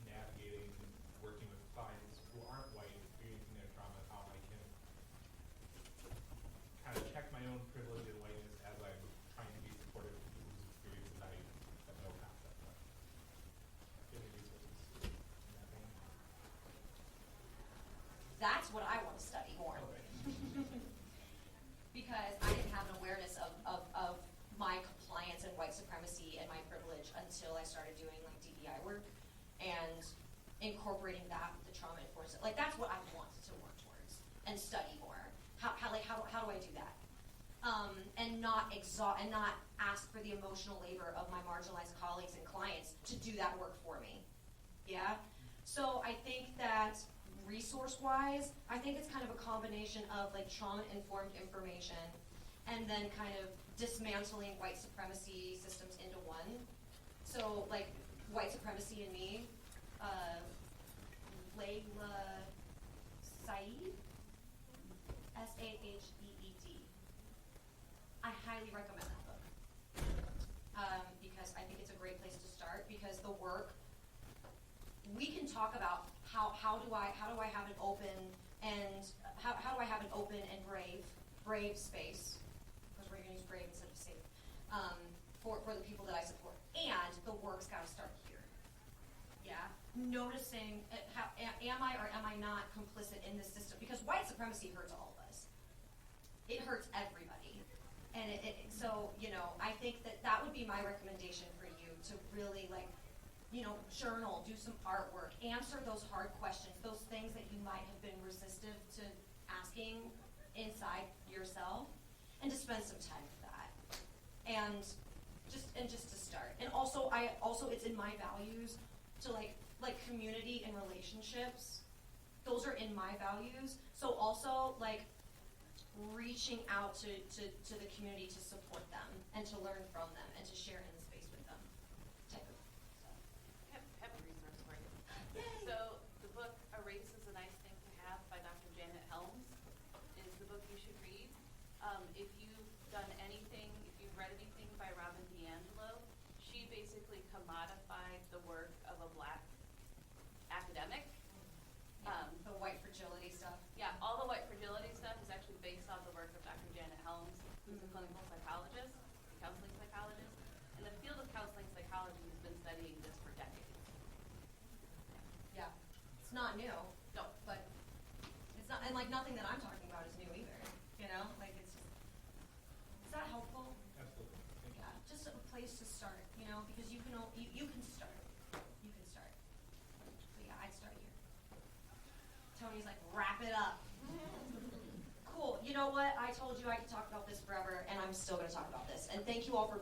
navigating, working with clients who aren't white, experiencing their trauma, how I can kind of check my own privilege and whiteness as I'm trying to be supportive of people whose experiences I have no concept of? Do you have any resources in that vein? That's what I want to study more. Okay. Because I didn't have an awareness of my compliance and white supremacy and my privilege until I started doing like DEI work and incorporating that with the trauma enforcement. Like that's what I want to work towards and study more. How do I do that? And not ask for the emotional labor of my marginalized colleagues and clients to do that work for me. Yeah? So I think that resource-wise, I think it's kind of a combination of like trauma-informed information and then kind of dismantling white supremacy systems into one. So like white supremacy in me, Layla Saeed, Saheed. I highly recommend that book because I think it's a great place to start because the work, we can talk about how do I have an open and how do I have an open and brave space, because we're going to use brave instead of safe, for the people that I support. And the work's got to start here. Yeah, noticing how am I or am I not complicit in this system? Because white supremacy hurts all of us. It hurts everybody, and so I think that would be my recommendation for you to really journal, do some artwork, answer those hard questions, those things that you might have been resistive to asking inside yourself, and to spend some time with that, and just to start. And also, it's in my values to like community and relationships. Those are in my values. So also reaching out to the community to support them and to learn from them and to share in the space with them. Type of stuff. I have a resource for you. Yay. So the book A Race is a Nice Thing to Have by Dr. Janet Helms is the book you should read. If you've done anything, if you've read anything by Robin DiAngelo, she basically commodified the work of a Black academic. The white fragility stuff. Yeah, all the white fragility stuff is actually based on the work of Dr. Janet Helms, who's a clinical psychologist, a counseling psychologist, and the field of counseling psychology has been studying this for decades. Yeah, it's not new. No. But it's not, and nothing that I'm talking about is new either. It's just, is that helpful? Absolutely. Thank you. Yeah, just a place to start. Because you can start. You can start. So yeah, I'd start here. Tony's like, wrap it up. Cool. You know what? I told you I could talk about this forever, and I'm still going to talk about this. And thank you all for